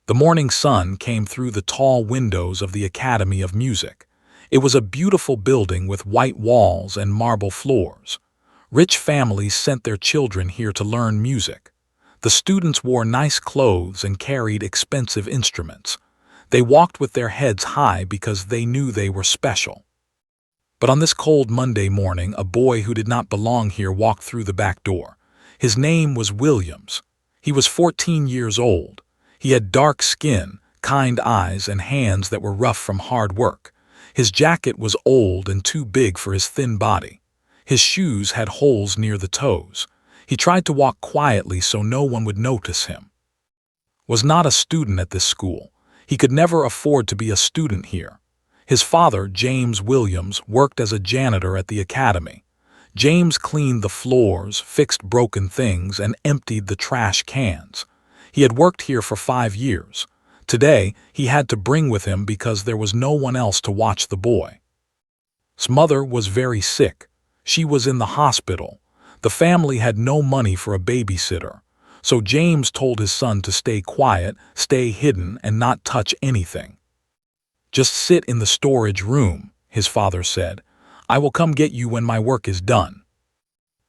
The morning sun came through the tall windows of the Academy of Music. It was a beautiful building with white walls and marble floors. Rich families sent their children here to learn music. The students wore nice clothes and carried expensive instruments. They walked with their heads high because they knew they were special. But on this cold Monday morning, a boy who did not belong here walked through the back door. His name was Williams. He was 14 years old. He had dark skin, kind eyes, and hands that were rough from hard work. His jacket was old and too big for his thin body. His shoes had holes near the toes. He tried to walk quietly so no one would notice him. Was not a student at this school. He could never afford to be a student here. His father, James Williams, worked as a janitor at the academy. James cleaned the floors, fixed broken things, and emptied the trash cans. He had worked here for 5 years. Today, he had to bring with him because there was no one else to watch the boy. His mother was very sick. She was in the hospital. The family had no money for a babysitter. So James told his son to stay quiet, stay hidden, and not touch anything. "Just sit in the storage room," his father said. "I will come get you when my work is done."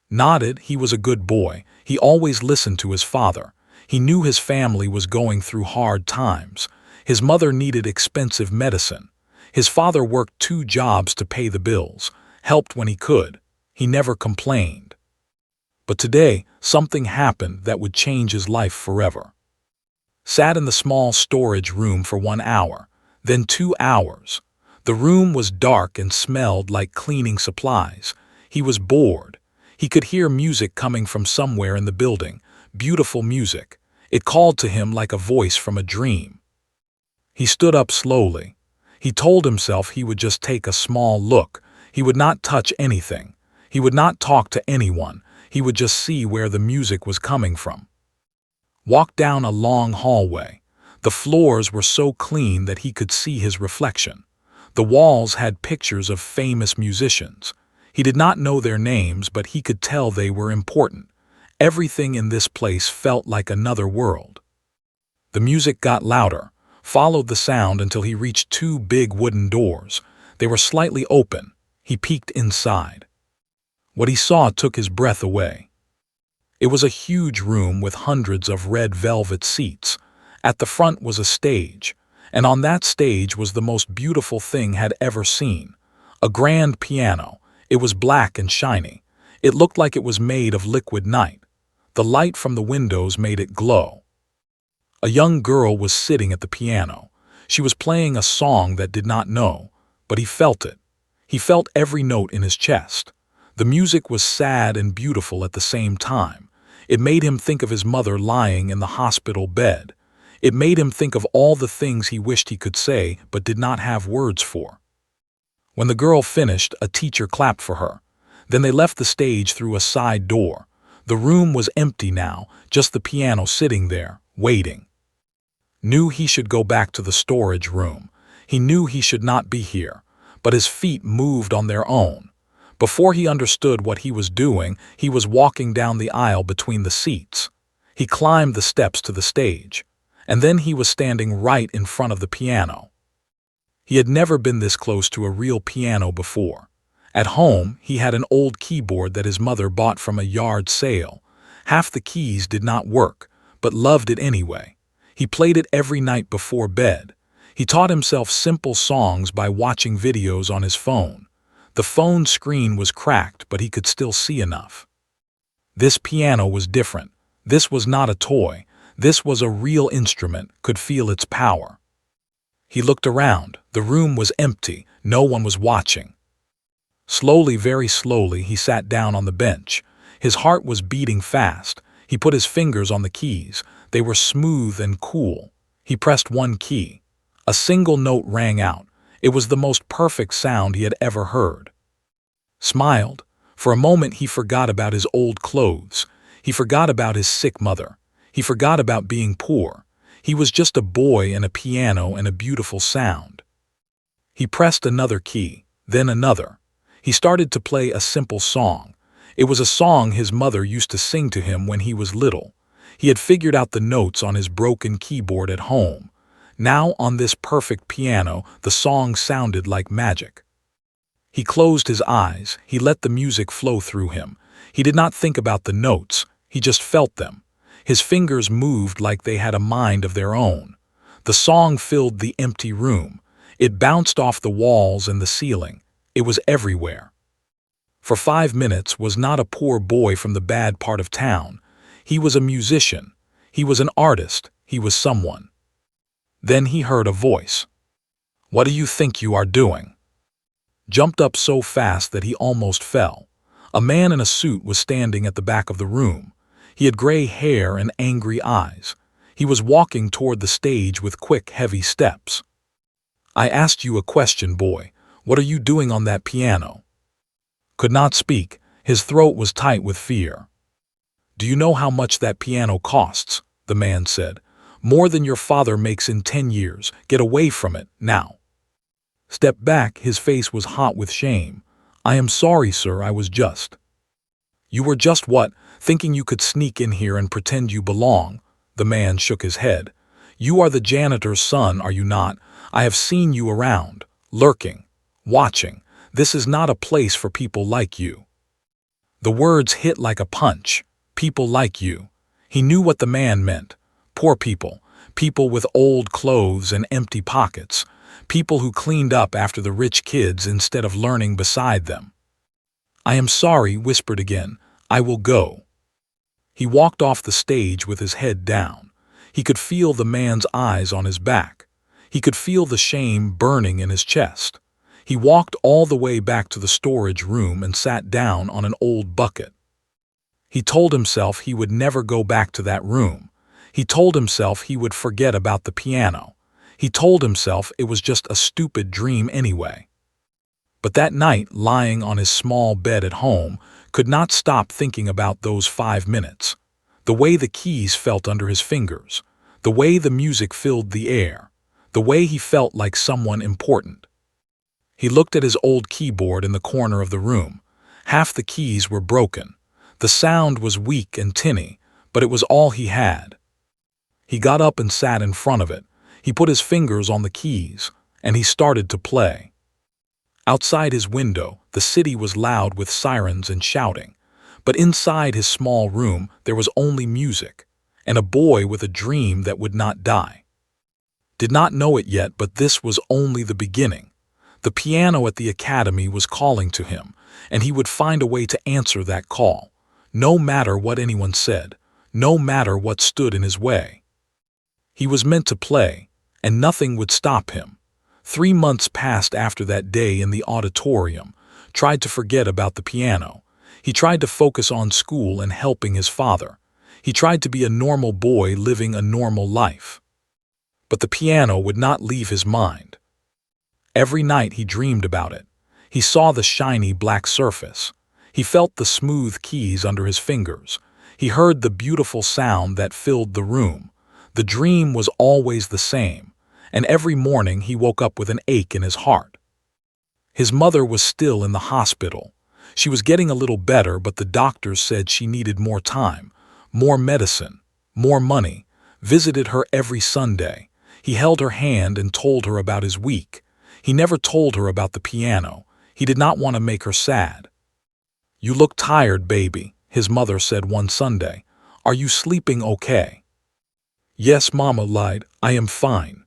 Nodded, he was a good boy. He always listened to his father. He knew his family was going through hard times. His mother needed expensive medicine. His father worked 2 jobs to pay the bills, helped when he could. He never complained. But today, something happened that would change his life forever. Sat in the small storage room for 1 hour, then 2 hours. The room was dark and smelled like cleaning supplies. He was bored. He could hear music coming from somewhere in the building, beautiful music. It called to him like a voice from a dream. He stood up slowly. He told himself he would just take a small look. He would not touch anything. He would not talk to anyone. He would just see where the music was coming from. Walked down a long hallway. The floors were so clean that he could see his reflection. The walls had pictures of famous musicians. He did not know their names, but he could tell they were important. Everything in this place felt like another world. The music got louder, followed the sound until he reached 2 big wooden doors. They were slightly open. He peeked inside. What he saw took his breath away. It was a huge room with hundreds of red velvet seats. At the front was a stage, and on that stage was the most beautiful thing he had ever seen. A grand piano. It was black and shiny. It looked like it was made of liquid night. The light from the windows made it glow. A young girl was sitting at the piano. She was playing a song that did not know, but he felt it. He felt every note in his chest. The music was sad and beautiful at the same time. It made him think of his mother lying in the hospital bed. It made him think of all the things he wished he could say but did not have words for. When the girl finished, a teacher clapped for her. Then they left the stage through a side door. The room was empty now, just the piano sitting there, waiting. Knew he should go back to the storage room. He knew he should not be here, but his feet moved on their own. Before he understood what he was doing, he was walking down the aisle between the seats. He climbed the steps to the stage, and then he was standing right in front of the piano. He had never been this close to a real piano before. At home, he had an old keyboard that his mother bought from a yard sale. Half the keys did not work, but loved it anyway. He played it every night before bed. He taught himself simple songs by watching videos on his phone. The phone screen was cracked, but he could still see enough. This piano was different. This was not a toy. This was a real instrument, could feel its power. He looked around. The room was empty. No one was watching. Slowly, very slowly, he sat down on the bench. His heart was beating fast. He put his fingers on the keys. They were smooth and cool. He pressed one key. A single note rang out. It was the most perfect sound he had ever heard. Smiled. For a moment he forgot about his old clothes. He forgot about his sick mother. He forgot about being poor. He was just a boy and a piano and a beautiful sound. He pressed another key, then another. He started to play a simple song. It was a song his mother used to sing to him when he was little. He had figured out the notes on his broken keyboard at home. Now, on this perfect piano, the song sounded like magic. He closed his eyes, he let the music flow through him. He did not think about the notes, he just felt them. His fingers moved like they had a mind of their own. The song filled the empty room. It bounced off the walls and the ceiling. It was everywhere. For 5 minutes was not a poor boy from the bad part of town. He was a musician. He was an artist. He was someone. Then he heard a voice. "What do you think you are doing?" Jumped up so fast that he almost fell. A man in a suit was standing at the back of the room. He had gray hair and angry eyes. He was walking toward the stage with quick, heavy steps. "I asked you a question, boy. What are you doing on that piano?" Could not speak. His throat was tight with fear. "Do you know how much that piano costs?" the man said. "More than your father makes in 10 years. Get away from it, now." Stepped back, his face was hot with shame. "I am sorry, sir, I was just—" "You were just what? Thinking you could sneak in here and pretend you belong?" The man shook his head. "You are the janitor's son, are you not? I have seen you around, lurking, watching. This is not a place for people like you." The words hit like a punch. People like you. He knew what the man meant. Poor people. People with old clothes and empty pockets. People who cleaned up after the rich kids instead of learning beside them. "I am sorry," whispered again. "I will go." He walked off the stage with his head down. He could feel the man's eyes on his back. He could feel the shame burning in his chest. He walked all the way back to the storage room and sat down on an old bucket. He told himself he would never go back to that room. He told himself he would forget about the piano. He told himself it was just a stupid dream anyway. But that night, lying on his small bed at home, could not stop thinking about those 5 minutes. The way the keys felt under his fingers. The way the music filled the air. The way he felt like someone important. He looked at his old keyboard in the corner of the room. Half the keys were broken. The sound was weak and tinny, but it was all he had. He got up and sat in front of it. He put his fingers on the keys, and he started to play. Outside his window, the city was loud with sirens and shouting. But inside his small room, there was only music, and a boy with a dream that would not die. Did not know it yet, but this was only the beginning. The piano at the academy was calling to him, and he would find a way to answer that call, no matter what anyone said, no matter what stood in his way. He was meant to play, and nothing would stop him. 3 months passed after that day in the auditorium. Tried to forget about the piano. He tried to focus on school and helping his father. He tried to be a normal boy living a normal life. But the piano would not leave his mind. Every night he dreamed about it. He saw the shiny black surface. He felt the smooth keys under his fingers. He heard the beautiful sound that filled the room. The dream was always the same, and every morning he woke up with an ache in his heart. His mother was still in the hospital. She was getting a little better, but the doctors said she needed more time, more medicine, more money. Visited her every Sunday. He held her hand and told her about his week. He never told her about the piano. He did not want to make her sad. "You look tired, baby," his mother said one Sunday. "Are you sleeping okay?" "Yes," Mama lied. "I am fine."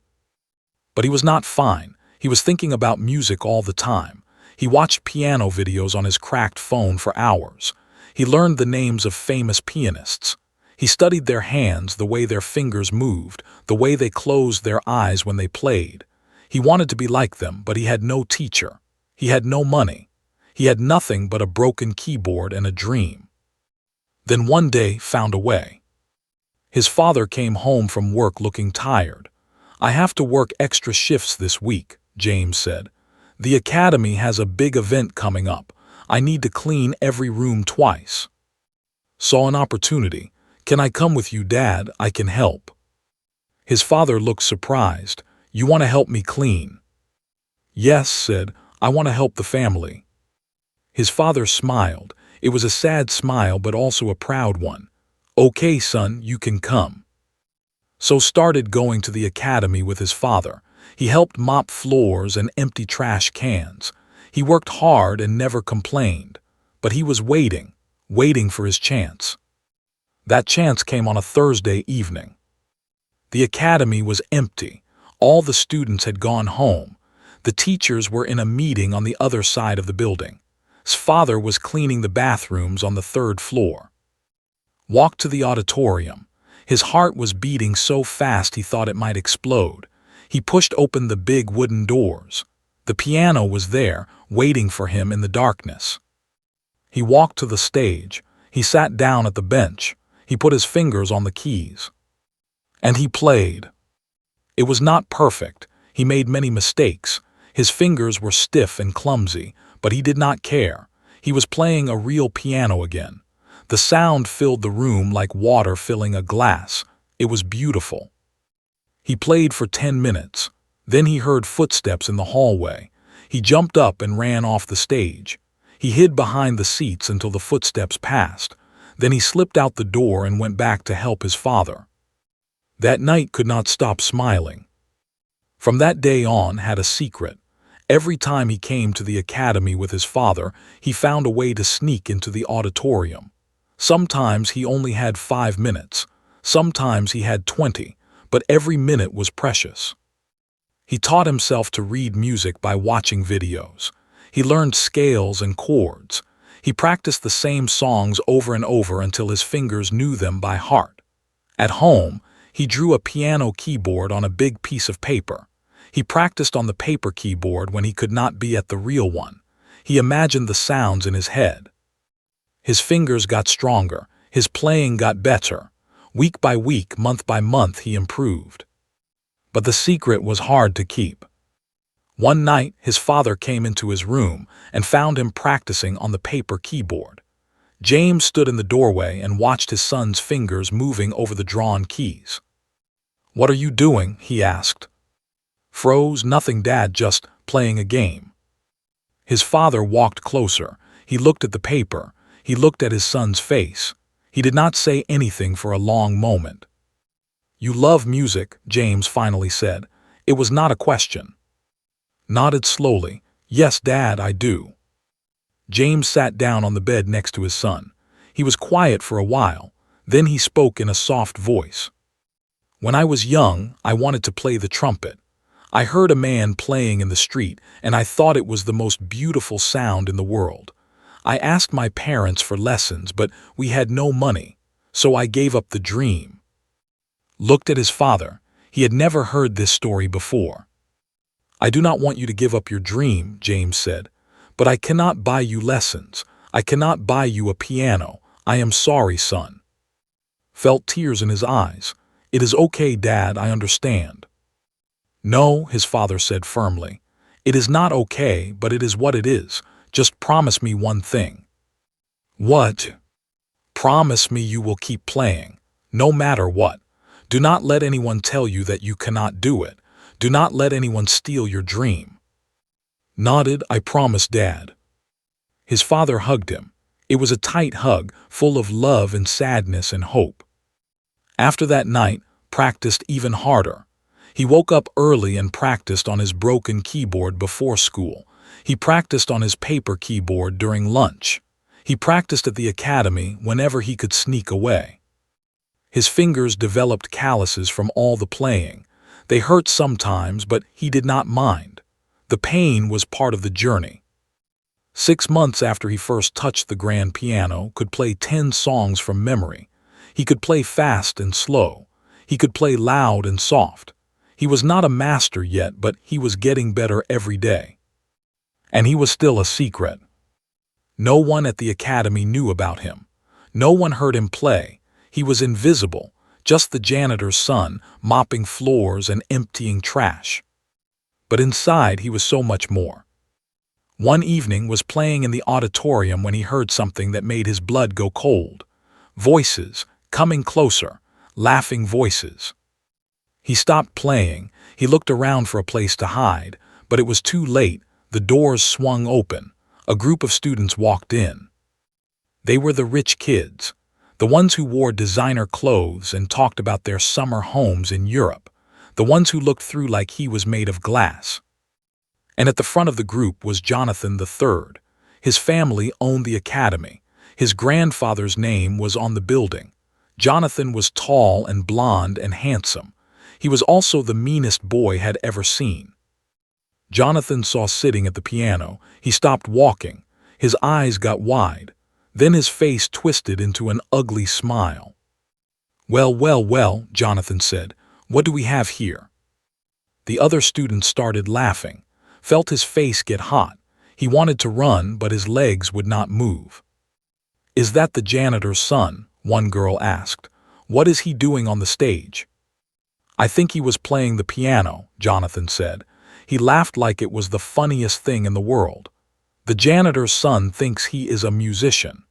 But he was not fine. He was thinking about music all the time. He watched piano videos on his cracked phone for hours. He learned the names of famous pianists. He studied their hands, the way their fingers moved, the way they closed their eyes when they played. He wanted to be like them, but he had no teacher. He had no money. He had nothing but a broken keyboard and a dream. Then one day found a way. His father came home from work looking tired. "I have to work extra shifts this week," James said. "The academy has a big event coming up. I need to clean every room twice." Saw an opportunity. "Can I come with you, Dad? I can help." His father looked surprised. "You want to help me clean?" "Yes," said, "I want to help the family." His father smiled. It was a sad smile, but also a proud one. "Okay, son, you can come." So started going to the academy with his father. He helped mop floors and empty trash cans. He worked hard and never complained. But he was waiting for his chance. That chance came on a Thursday evening. The academy was empty. All the students had gone home. The teachers were in a meeting on the other side of the building. His father was cleaning the bathrooms on the third floor. Walked to the auditorium. His heart was beating so fast he thought it might explode. He pushed open the big wooden doors. The piano was there, waiting for him in the darkness. He walked to the stage. He sat down at the bench. He put his fingers on the keys. And he played. It was not perfect. He made many mistakes. His fingers were stiff and clumsy, but he did not care. He was playing a real piano again. The sound filled the room like water filling a glass. It was beautiful. He played for 10 minutes. Then he heard footsteps in the hallway. He jumped up and ran off the stage. He hid behind the seats until the footsteps passed. Then he slipped out the door and went back to help his father. That night could not stop smiling. From that day on had a secret. Every time he came to the academy with his father, he found a way to sneak into the auditorium. Sometimes he only had 5 minutes. Sometimes he had 20, but every minute was precious. He taught himself to read music by watching videos. He learned scales and chords. He practiced the same songs over and over until his fingers knew them by heart. At home, he drew a piano keyboard on a big piece of paper. He practiced on the paper keyboard when he could not be at the real one. He imagined the sounds in his head. His fingers got stronger. His playing got better. Week by week, month by month, he improved. But the secret was hard to keep. One night, his father came into his room and found him practicing on the paper keyboard. James stood in the doorway and watched his son's fingers moving over the drawn keys. "What are you doing?" he asked. "Froze, nothing, Dad, just playing a game." His father walked closer. He looked at the paper. He looked at his son's face. He did not say anything for a long moment. "You love music," James finally said. It was not a question. Nodded slowly. "Yes, Dad, I do." James sat down on the bed next to his son. He was quiet for a while. Then he spoke in a soft voice. "When I was young, I wanted to play the trumpet. I heard a man playing in the street, and I thought it was the most beautiful sound in the world. I asked my parents for lessons, but we had no money, so I gave up the dream." Looked at his father. He had never heard this story before. "I do not want you to give up your dream," James said, "but I cannot buy you lessons. I cannot buy you a piano. I am sorry, son." Felt tears in his eyes. "It is okay, Dad, I understand." "No," his father said firmly. "It is not okay, but it is what it is. Just promise me one thing." "What?" "Promise me you will keep playing, no matter what. Do not let anyone tell you that you cannot do it. Do not let anyone steal your dream." Nodded, "I promise, Dad." His father hugged him. It was a tight hug, full of love and sadness and hope. After that night, practiced even harder. He woke up early and practiced on his broken keyboard before school. He practiced on his paper keyboard during lunch. He practiced at the academy whenever he could sneak away. His fingers developed calluses from all the playing. They hurt sometimes, but he did not mind. The pain was part of the journey. 6 months after he first touched the grand piano, could play 10 songs from memory. He could play fast and slow. He could play loud and soft. He was not a master yet, but he was getting better every day. And he was still a secret. No one at the academy knew about him. No one heard him play. He was invisible, just the janitor's son, mopping floors and emptying trash. But inside he was so much more. One evening was playing in the auditorium when he heard something that made his blood go cold. Voices, coming closer, laughing voices. He stopped playing. He looked around for a place to hide, but it was too late. The doors swung open. A group of students walked in. They were the rich kids. The ones who wore designer clothes and talked about their summer homes in Europe. The ones who looked through like he was made of glass. And at the front of the group was Jonathan III. His family owned the academy. His grandfather's name was on the building. Jonathan was tall and blond and handsome. He was also the meanest boy had ever seen. Jonathan saw sitting at the piano. He stopped walking. His eyes got wide. Then his face twisted into an ugly smile. "Well, well, well," Jonathan said. "What do we have here?" The other students started laughing, felt his face get hot. He wanted to run, but his legs would not move. "Is that the janitor's son?" one girl asked. "What is he doing on the stage?" "I think he was playing the piano," Jonathan said. He laughed like it was the funniest thing in the world. "The janitor's son thinks he is a musician."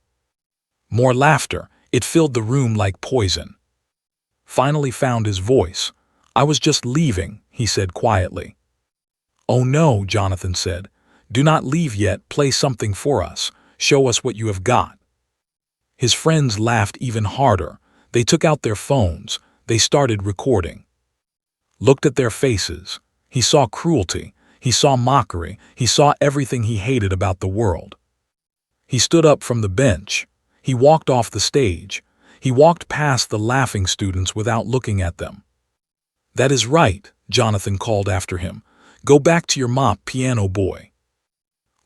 More laughter. It filled the room like poison. Finally found his voice. "I was just leaving," he said quietly. "Oh no," Jonathan said. "Do not leave yet. Play something for us. Show us what you have got." His friends laughed even harder. They took out their phones. They started recording. Looked at their faces. He saw cruelty. He saw mockery. He saw everything he hated about the world. He stood up from the bench. He walked off the stage. He walked past the laughing students without looking at them. "That is right," Jonathan called after him. "Go back to your mop, piano boy."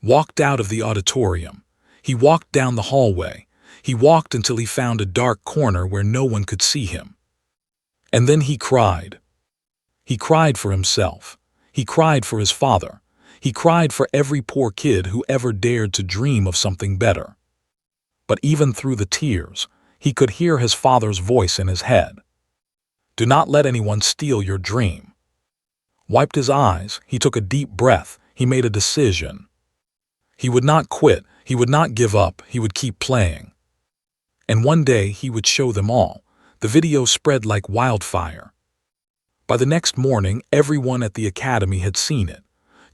Walked out of the auditorium. He walked down the hallway. He walked until he found a dark corner where no one could see him. And then he cried. He cried for himself. He cried for his father. He cried for every poor kid who ever dared to dream of something better. But even through the tears, he could hear his father's voice in his head. "Do not let anyone steal your dream." Wiped his eyes. He took a deep breath. He made a decision. He would not quit. He would not give up. He would keep playing. And one day he would show them all. The video spread like wildfire. By the next morning, everyone at the academy had seen it.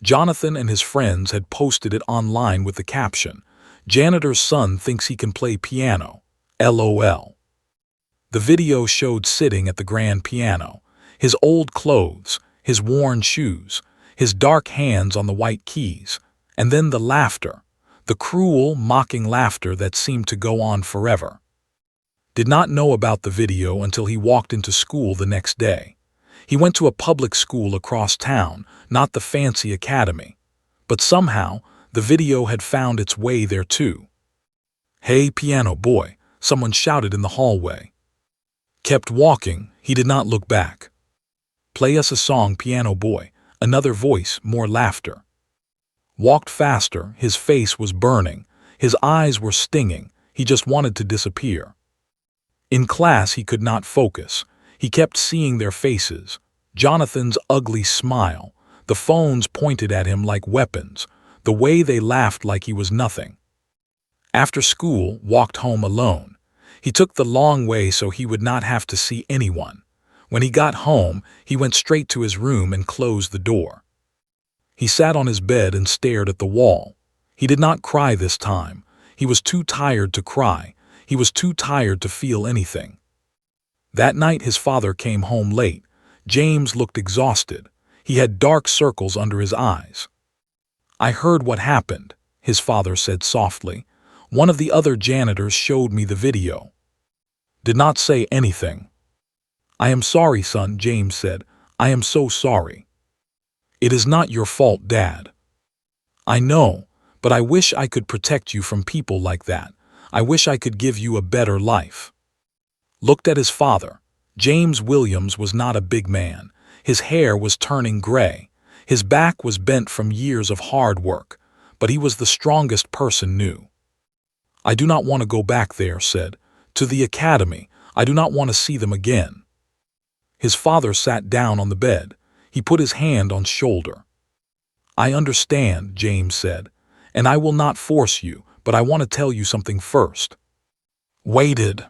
Jonathan and his friends had posted it online with the caption, "Janitor's son thinks he can play piano. LOL." The video showed sitting at the grand piano, his old clothes, his worn shoes, his dark hands on the white keys, and then the laughter, the cruel, mocking laughter that seemed to go on forever. Did not know about the video until he walked into school the next day. He went to a public school across town, not the fancy academy. But somehow, the video had found its way there too. "Hey, piano boy," someone shouted in the hallway. Kept walking. He did not look back. "Play us a song, piano boy." Another voice, more laughter. Walked faster. His face was burning. His eyes were stinging. He just wanted to disappear. In class, he could not focus. He kept seeing their faces. Jonathan's ugly smile. The phones pointed at him like weapons. The way they laughed like he was nothing. After school, walked home alone. He took the long way so he would not have to see anyone. When he got home, he went straight to his room and closed the door. He sat on his bed and stared at the wall. He did not cry this time. He was too tired to cry. He was too tired to feel anything. That night his father came home late. James looked exhausted. He had dark circles under his eyes. "I heard what happened," his father said softly. "One of the other janitors showed me the video." Did not say anything. "I am sorry, son," James said. "I am so sorry." "It is not your fault, Dad." "I know, but I wish I could protect you from people like that. I wish I could give you a better life." Looked at his father. James Williams was not a big man. His hair was turning gray. His back was bent from years of hard work, but he was the strongest person knew. "I do not want to go back there," said. "To the academy. I do not want to see them again." His father sat down on the bed. He put his hand on shoulder. "I understand," James said, "and I will not force you, but I want to tell you something first." Waited.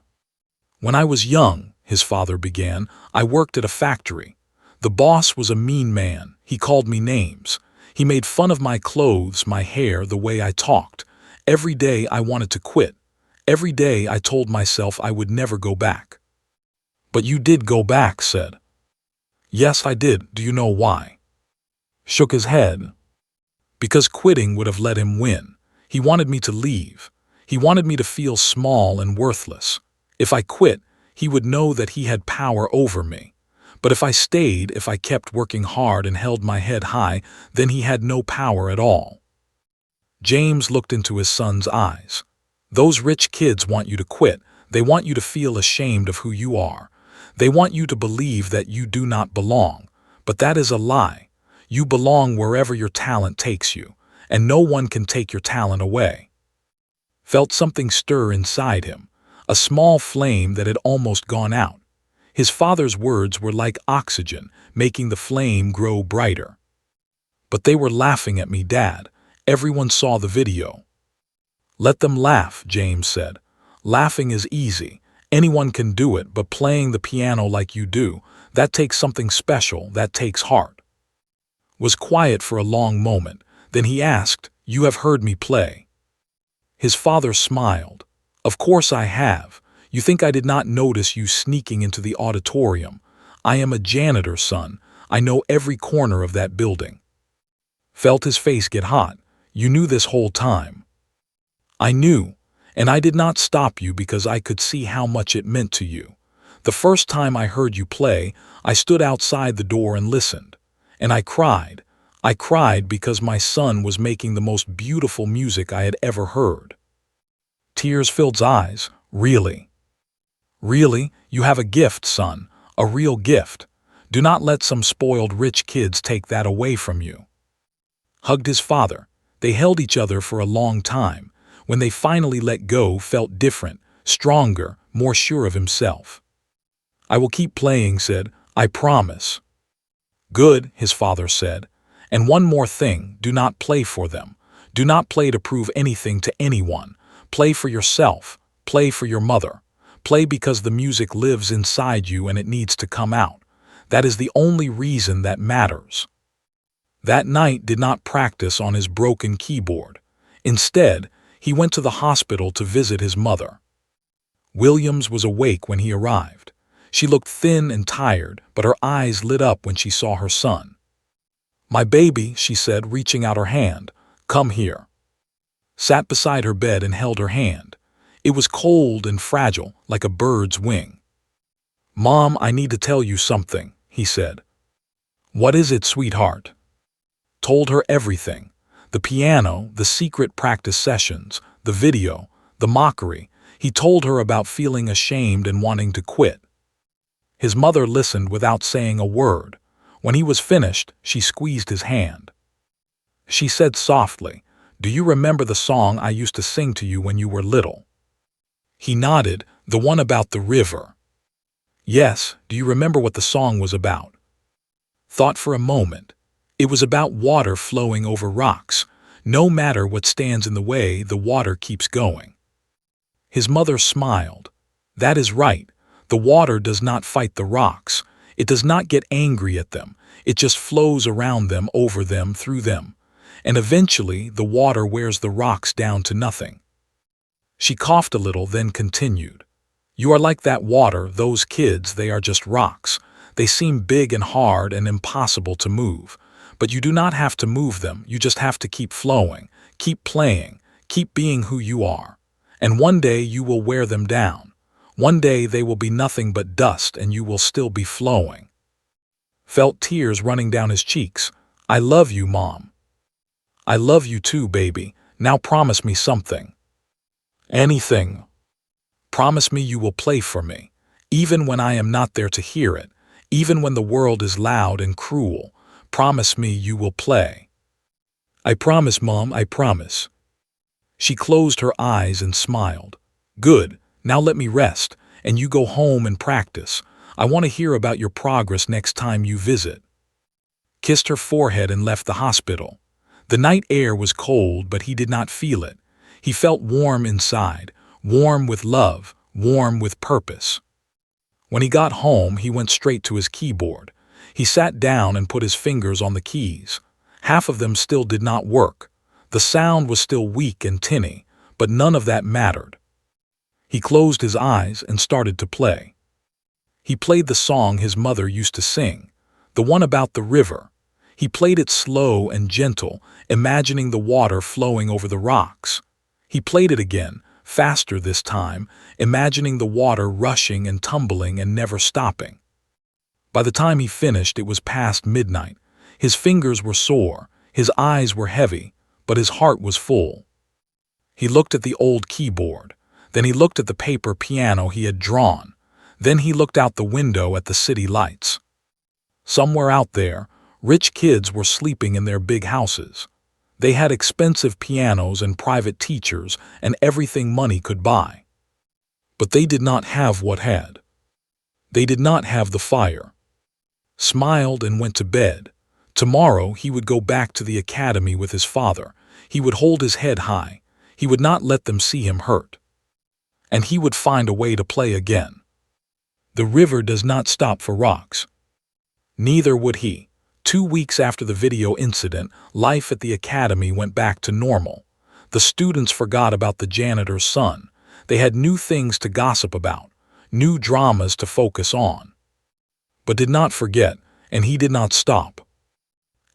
"When I was young," his father began, "I worked at a factory. The boss was a mean man. He called me names. He made fun of my clothes, my hair, the way I talked. Every day I wanted to quit. Every day I told myself I would never go back. But you did go back, said. Yes, I did. Do you know why? Shook his head. Because quitting would have let him win. He wanted me to leave. He wanted me to feel small and worthless. If I quit, he would know that he had power over me. But if I stayed, if I kept working hard and held my head high, then he had no power at all. James looked into his son's eyes. Those rich kids want you to quit. They want you to feel ashamed of who you are. They want you to believe that you do not belong. But that is a lie. You belong wherever your talent takes you, and no one can take your talent away. Felt something stir inside him, a small flame that had almost gone out. His father's words were like oxygen, making the flame grow brighter. But they were laughing at me, Dad. Everyone saw the video. Let them laugh, James said. Laughing is easy. Anyone can do it, but playing the piano like you do, that takes something special, that takes heart. Was quiet for a long moment. Then he asked, You have heard me play? His father smiled. Of course I have. You think I did not notice you sneaking into the auditorium? I am a janitor, son. I know every corner of that building. Felt his face get hot. You knew this whole time. I knew, and I did not stop you because I could see how much it meant to you. The first time I heard you play, I stood outside the door and listened. And I cried. I cried because my son was making the most beautiful music I had ever heard. Tears filled his eyes. Really? Really? You have a gift, son. A real gift. Do not let some spoiled rich kids take that away from you. Hugged his father. They held each other for a long time. When they finally let go, felt different, stronger, more sure of himself. I will keep playing, said. I promise. Good, his father said. And one more thing, do not play for them. Do not play to prove anything to anyone. Play for yourself. Play for your mother. Play because the music lives inside you and it needs to come out. That is the only reason that matters. That night did not practice on his broken keyboard. Instead, he went to the hospital to visit his mother. Williams was awake when he arrived. She looked thin and tired, but her eyes lit up when she saw her son. My baby, she said, reaching out her hand. Come here. Sat beside her bed and held her hand. It was cold and fragile, like a bird's wing. Mom, I need to tell you something, he said. What is it, sweetheart? Told her everything. The piano, the secret practice sessions, the video, the mockery. He told her about feeling ashamed and wanting to quit. His mother listened without saying a word. When he was finished, she squeezed his hand. She said softly, Do you remember the song I used to sing to you when you were little? He nodded, the one about the river. Yes, do you remember what the song was about? Thought for a moment. It was about water flowing over rocks. No matter what stands in the way, the water keeps going. His mother smiled. That is right. The water does not fight the rocks. It does not get angry at them. It just flows around them, over them, through them. And eventually, the water wears the rocks down to nothing. She coughed a little, then continued. You are like that water, those kids, they are just rocks. They seem big and hard and impossible to move. But you do not have to move them. You just have to keep flowing, keep playing, keep being who you are. And one day you will wear them down. One day they will be nothing but dust and you will still be flowing. Felt tears running down his cheeks. I love you, Mom. I love you too, baby. Now promise me something. Anything. Promise me you will play for me, even when I am not there to hear it, even when the world is loud and cruel. Promise me you will play. I promise, Mom, I promise. She closed her eyes and smiled. Good. Now let me rest, and you go home and practice. I want to hear about your progress next time you visit. Kissed her forehead and left the hospital. The night air was cold, but he did not feel it. He felt warm inside, warm with love, warm with purpose. When he got home, he went straight to his keyboard. He sat down and put his fingers on the keys. Half of them still did not work. The sound was still weak and tinny, but none of that mattered. He closed his eyes and started to play. He played the song his mother used to sing, the one about the river. He played it slow and gentle, imagining the water flowing over the rocks. He played it again, faster this time, imagining the water rushing and tumbling and never stopping. By the time he finished, it was past midnight. His fingers were sore, his eyes were heavy, but his heart was full. He looked at the old keyboard. Then he looked at the paper piano he had drawn. Then he looked out the window at the city lights. Somewhere out there, rich kids were sleeping in their big houses. They had expensive pianos and private teachers and everything money could buy. But they did not have what had. They did not have the fire. Smiled and went to bed. Tomorrow he would go back to the academy with his father. He would hold his head high. He would not let them see him hurt. And he would find a way to play again. The river does not stop for rocks. Neither would he. 2 weeks after the video incident, life at the academy went back to normal. The students forgot about the janitor's son. They had new things to gossip about, new dramas to focus on. But did not forget, and he did not stop.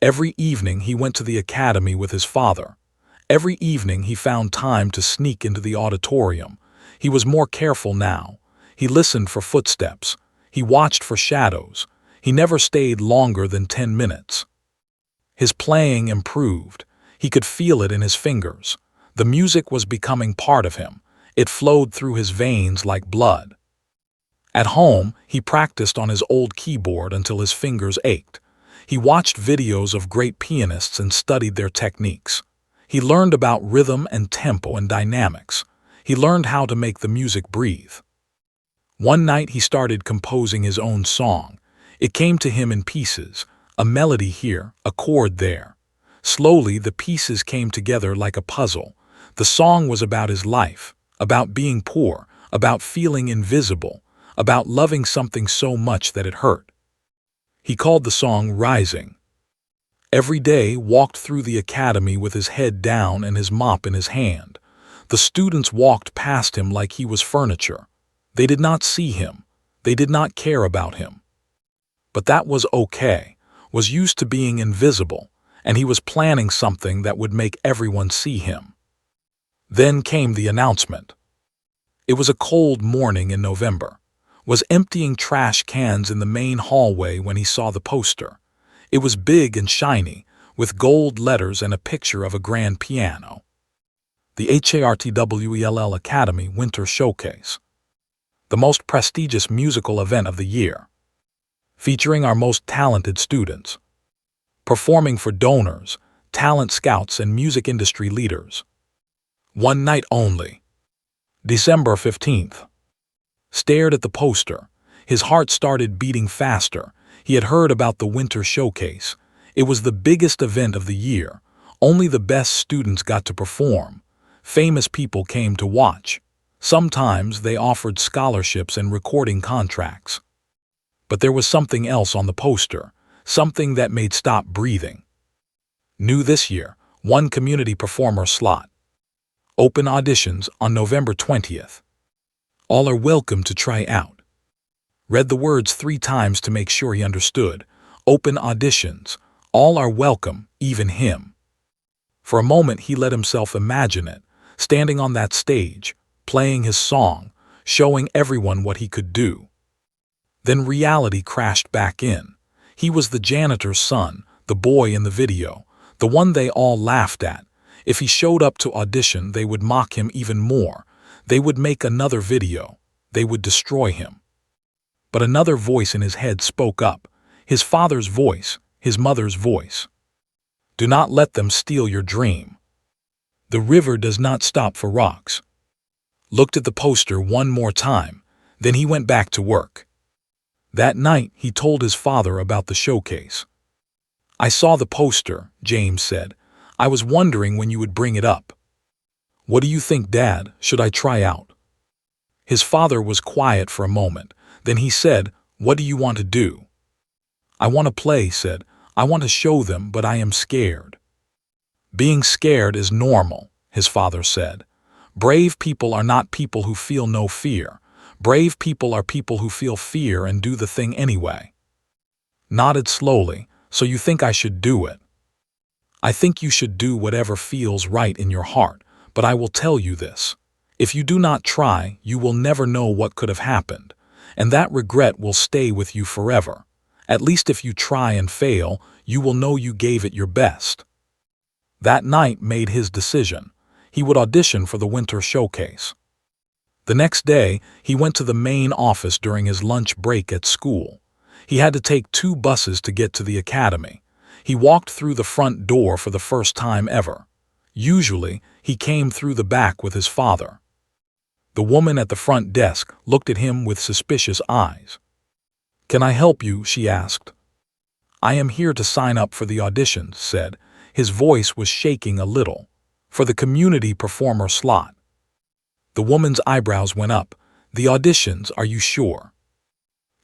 Every evening he went to the academy with his father. Every evening he found time to sneak into the auditorium. He was more careful now. He listened for footsteps. He watched for shadows. He never stayed longer than 10 minutes. His playing improved. He could feel it in his fingers. The music was becoming part of him. It flowed through his veins like blood. At home, he practiced on his old keyboard until his fingers ached. He watched videos of great pianists and studied their techniques. He learned about rhythm and tempo and dynamics. He learned how to make the music breathe. One night he started composing his own song. It came to him in pieces, a melody here, a chord there. Slowly the pieces came together like a puzzle. The song was about his life, about being poor, about feeling invisible, about loving something so much that it hurt. He called the song Rising. Every day walked through the academy with his head down and his mop in his hand. The students walked past him like he was furniture. They did not see him. They did not care about him. But that was okay, was used to being invisible, and he was planning something that would make everyone see him. Then came the announcement. It was a cold morning in November. Was emptying trash cans in the main hallway when he saw the poster. It was big and shiny, with gold letters and a picture of a grand piano. The HARTWELL Academy Winter Showcase. The most prestigious musical event of the year, featuring our most talented students, performing for donors, talent scouts, and music industry leaders. One night only. December 15th. Stared at the poster. His heart started beating faster. He had heard about the Winter Showcase. It was the biggest event of the year. Only the best students got to perform. Famous people came to watch. Sometimes they offered scholarships and recording contracts. But there was something else on the poster, something that made stop breathing. New this year, one community performer slot. Open auditions on November 20th. All are welcome to try out. Read the words 3 times to make sure he understood. Open auditions. All are welcome, even him. For a moment he let himself imagine it, standing on that stage, playing his song, showing everyone what he could do. Then reality crashed back in. He was the janitor's son, the boy in the video, the one they all laughed at. If he showed up to audition, they would mock him even more. They would make another video. They would destroy him. But another voice in his head spoke up, his father's voice, his mother's voice. Do not let them steal your dream. The river does not stop for rocks. Looked at the poster one more time, then he went back to work. That night, he told his father about the showcase. I saw the poster, James said. I was wondering when you would bring it up. What do you think, Dad? Should I try out? His father was quiet for a moment. Then he said, What do you want to do? I want to play, said. I want to show them, but I am scared. Being scared is normal, his father said. Brave people are not people who feel no fear. Brave people are people who feel fear and do the thing anyway. Nodded slowly. So you think I should do it? I think you should do whatever feels right in your heart, but I will tell you this. If you do not try, you will never know what could have happened, and that regret will stay with you forever. At least if you try and fail, you will know you gave it your best. That night made his decision. He would audition for the winter showcase. The next day, he went to the main office during his lunch break at school. He had to take 2 buses to get to the academy. He walked through the front door for the first time ever. Usually, he came through the back with his father. The woman at the front desk looked at him with suspicious eyes. "Can I help you?" she asked. "I am here to sign up for the audition," said. His voice was shaking a little. "For the community performer slot." The woman's eyebrows went up. "The auditions, are you sure?"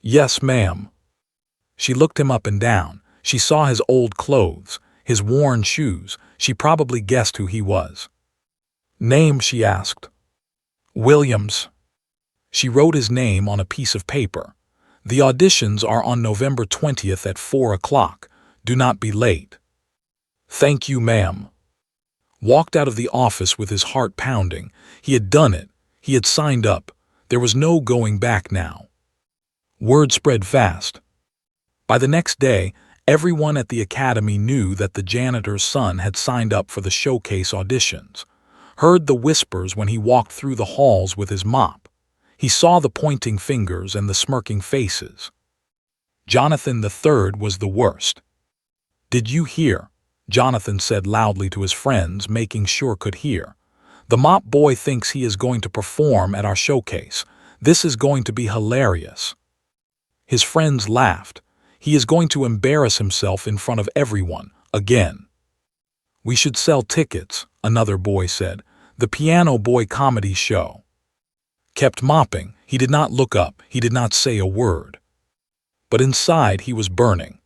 "Yes, ma'am." She looked him up and down. She saw his old clothes, his worn shoes. She probably guessed who he was. "Name?" she asked. "Williams." She wrote his name on a piece of paper. "The auditions are on November 20th at 4 o'clock. Do not be late." "Thank you, ma'am." Walked out of the office with his heart pounding. He had done it. He had signed up. There was no going back now. Word spread fast. By the next day, everyone at the academy knew that the janitor's son had signed up for the showcase auditions. Heard the whispers when he walked through the halls with his mop. He saw the pointing fingers and the smirking faces. Jonathan the third was the worst. "Did you hear?" Jonathan said loudly to his friends, making sure could hear. "The mop boy thinks he is going to perform at our showcase. This is going to be hilarious." His friends laughed. "He is going to embarrass himself in front of everyone, again." "We should sell tickets," another boy said. "The Piano Boy comedy show." Kept mopping. He did not look up. He did not say a word. But inside he was burning.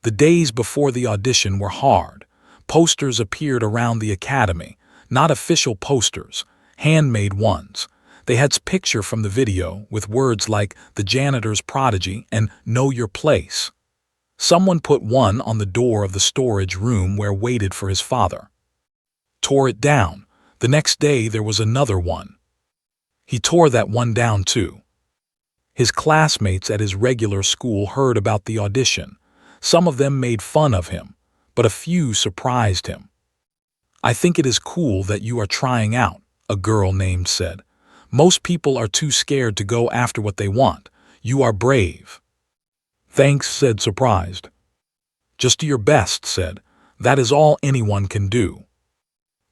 The days before the audition were hard. Posters appeared around the academy. Not official posters, handmade ones. They had a picture from the video with words like "The Janitor's Prodigy" and "Know Your Place." Someone put one on the door of the storage room where waited for his father. Tore it down. The next day there was another one. He tore that one down too. His classmates at his regular school heard about the audition. Some of them made fun of him, but a few surprised him. "I think it is cool that you are trying out," a girl named said. "Most people are too scared to go after what they want. You are brave." "Thanks," said surprised. "Just do your best," said. "That is all anyone can do."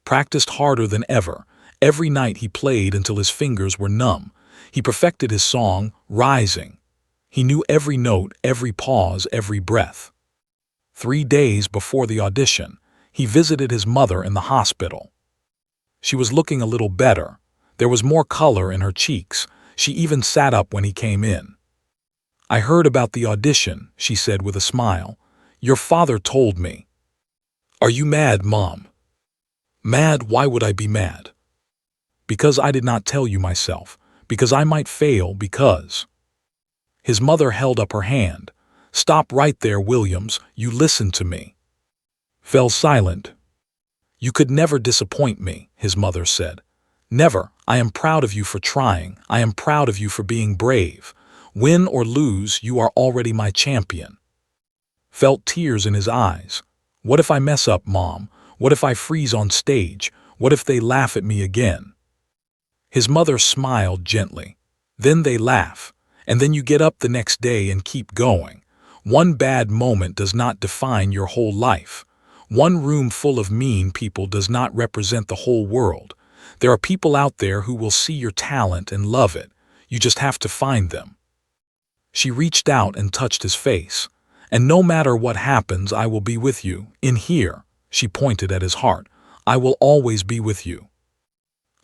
Practiced harder than ever. Every night he played until his fingers were numb. He perfected his song, Rising. He knew every note, every pause, every breath. 3 days before the audition, he visited his mother in the hospital. She was looking a little better. There was more color in her cheeks. She even sat up when he came in. "I heard about the audition," she said with a smile. "Your father told me." "Are you mad, Mom?" "Mad? Why would I be mad?" "Because I did not tell you myself. Because I might fail, because—" His mother held up her hand. "Stop right there, Williams. You listen to me." Fell silent. "You could never disappoint me," his mother said. "Never. I am proud of you for trying. I am proud of you for being brave. Win or lose, you are already my champion." Felt tears in his eyes. "What if I mess up, Mom? What if I freeze on stage? What if they laugh at me again?" His mother smiled gently. "Then they laugh. And then you get up the next day and keep going. One bad moment does not define your whole life. One room full of mean people does not represent the whole world. There are people out there who will see your talent and love it. You just have to find them." She reached out and touched his face. "And no matter what happens, I will be with you. In here," she pointed at his heart. "I will always be with you."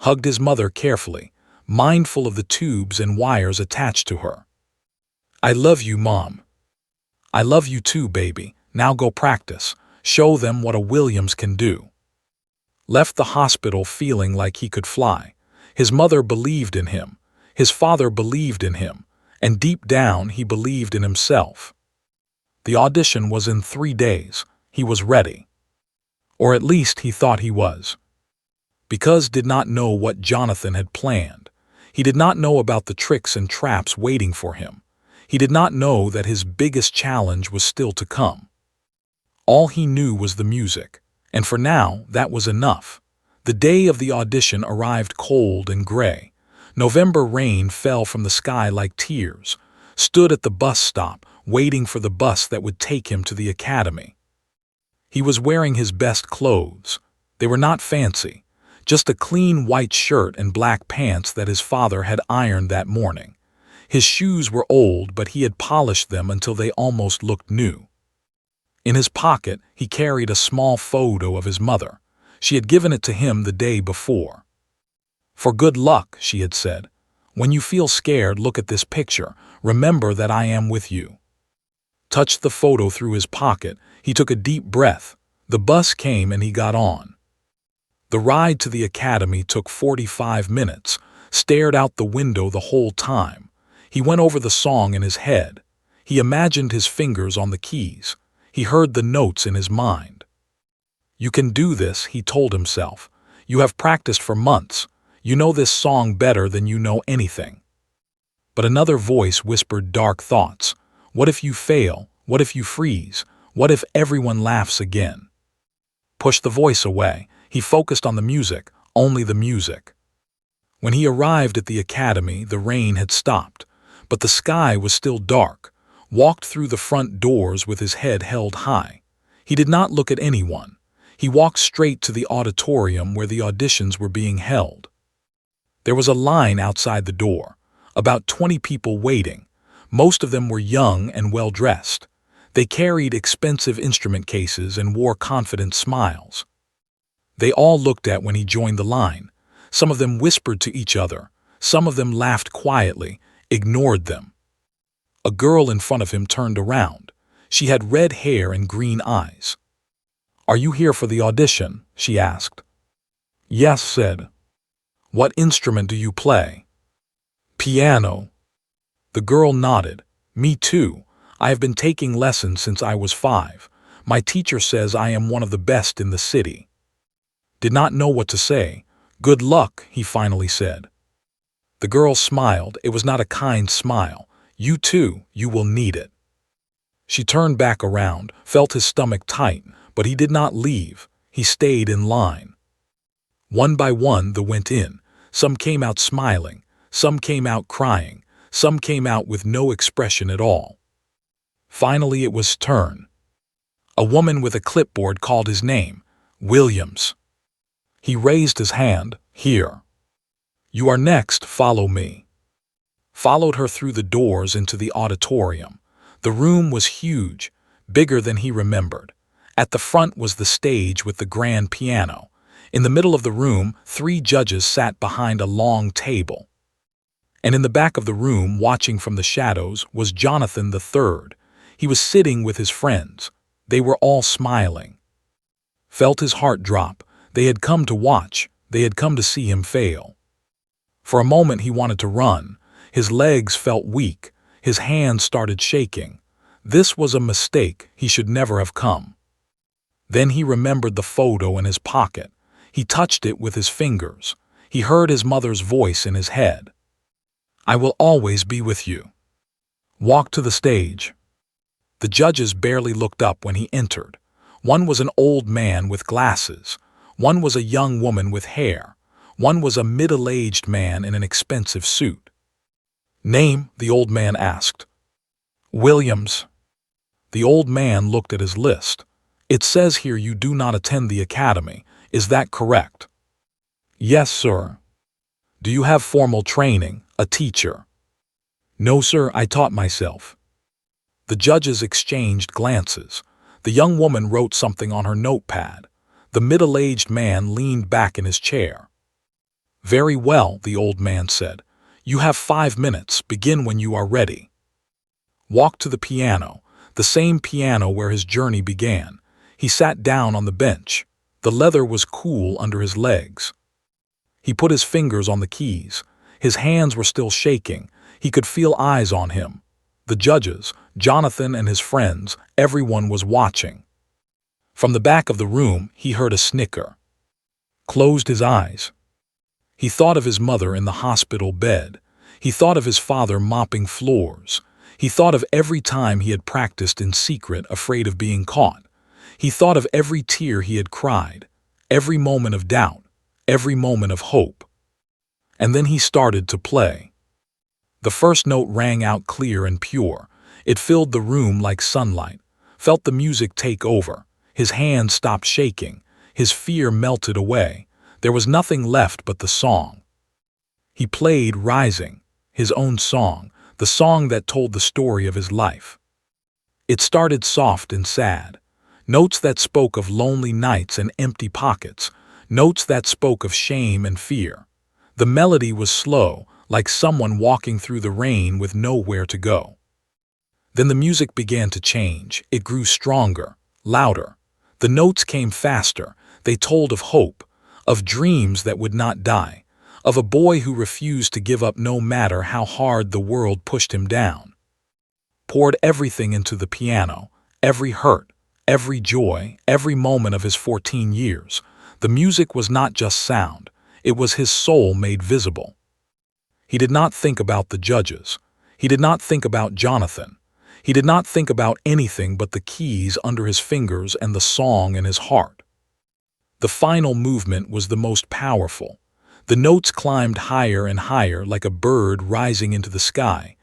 Hugged his mother carefully, mindful of the tubes and wires attached to her. "I love you, Mom." "I love you too, baby. Now go practice. Show them what a Williams can do." Left the hospital feeling like he could fly. His mother believed in him. His father believed in him. And deep down, he believed in himself. The audition was in 3 days. He was ready. Or at least he thought he was. Because did not know what Jonathan had planned. He did not know about the tricks and traps waiting for him. He did not know that his biggest challenge was still to come. All he knew was the music, and for now that was enough. The day of the audition arrived cold and gray. November rain fell from the sky like tears. Stood at the bus stop, waiting for the bus that would take him to the academy. He was wearing his best clothes. They were not fancy. Just a clean white shirt and black pants that his father had ironed that morning. His shoes were old, but he had polished them until they almost looked new. In his pocket, he carried a small photo of his mother. She had given it to him the day before. "For good luck," she had said. "When you feel scared, look at this picture. Remember that I am with you." Touched the photo through his pocket, he took a deep breath. The bus came and he got on. The ride to the academy took 45 minutes, stared out the window the whole time. He went over the song in his head. He imagined his fingers on the keys. He heard the notes in his mind. "You can do this," he told himself. "You have practiced for months. You know this song better than you know anything." But another voice whispered dark thoughts. What if you fail? What if you freeze? What if everyone laughs again? Push the voice away. He focused on the music, only the music. When he arrived at the academy, the rain had stopped, but the sky was still dark. Walked through the front doors with his head held high. He did not look at anyone. He walked straight to the auditorium where the auditions were being held. There was a line outside the door, about 20 people waiting. Most of them were young and well-dressed. They carried expensive instrument cases and wore confident smiles. They all looked at when he joined the line. Some of them whispered to each other. Some of them laughed quietly, ignored them. A girl in front of him turned around. She had red hair and green eyes. "Are you here for the audition?" she asked. "Yes," said. "What instrument do you play?" "Piano." The girl nodded. "Me too. I have been taking lessons since I was 5. My teacher says I am one of the best in the city." Did not know what to say. "Good luck," he finally said. The girl smiled. It was not a kind smile. "You too, you will need it." She turned back around, felt his stomach tight, but he did not leave. He stayed in line. One by one they went in. Some came out smiling. Some came out crying. Some came out with no expression at all. Finally it was turn. A woman with a clipboard called his name, Williams. He raised his hand. "Here. You are next, follow me." Followed her through the doors into the auditorium. The room was huge, bigger than he remembered. At the front was the stage with the grand piano. In the middle of the room, 3 judges sat behind a long table. And in the back of the room, watching from the shadows, was Jonathan III. He was sitting with his friends. They were all smiling. Felt his heart drop. They had come to watch. They had come to see him fail. For a moment he wanted to run. His legs felt weak. His hands started shaking. This was a mistake. He should never have come. Then he remembered the photo in his pocket. He touched it with his fingers. He heard his mother's voice in his head. "I will always be with you." Walked to the stage. The judges barely looked up when he entered. One was an old man with glasses. One was a young woman with hair. One was a middle-aged man in an expensive suit. "Name?" the old man asked. "Williams." The old man looked at his list. "It says here you do not attend the academy. Is that correct?" "Yes, sir." "Do you have formal training, a teacher?" "No, sir, I taught myself." The judges exchanged glances. The young woman wrote something on her notepad. The middle-aged man leaned back in his chair. "Very well," the old man said. "You have 5 minutes. Begin when you are ready." Walked to the piano, the same piano where his journey began. He sat down on the bench. The leather was cool under his legs. He put his fingers on the keys. His hands were still shaking. He could feel eyes on him. The judges, Jonathan and his friends, everyone was watching. From the back of the room, he heard a snicker. Closed his eyes. He thought of his mother in the hospital bed. He thought of his father mopping floors. He thought of every time he had practiced in secret, afraid of being caught. He thought of every tear he had cried, every moment of doubt, every moment of hope. And then he started to play. The first note rang out clear and pure. It filled the room like sunlight. Felt the music take over. His hands stopped shaking. His fear melted away. There was nothing left but the song. He played Rising, his own song, the song that told the story of his life. It started soft and sad. Notes that spoke of lonely nights and empty pockets. Notes that spoke of shame and fear. The melody was slow, like someone walking through the rain with nowhere to go. Then the music began to change. It grew stronger, louder. The notes came faster. They told of hope, of dreams that would not die, of a boy who refused to give up no matter how hard the world pushed him down. Poured everything into the piano, every hurt, every joy, every moment of his 14 years. The music was not just sound, it was his soul made visible. He did not think about the judges. He did not think about Jonathan. He did not think about anything but the keys under his fingers and the song in his heart. The final movement was the most powerful. The notes climbed higher and higher like a bird rising into the sky.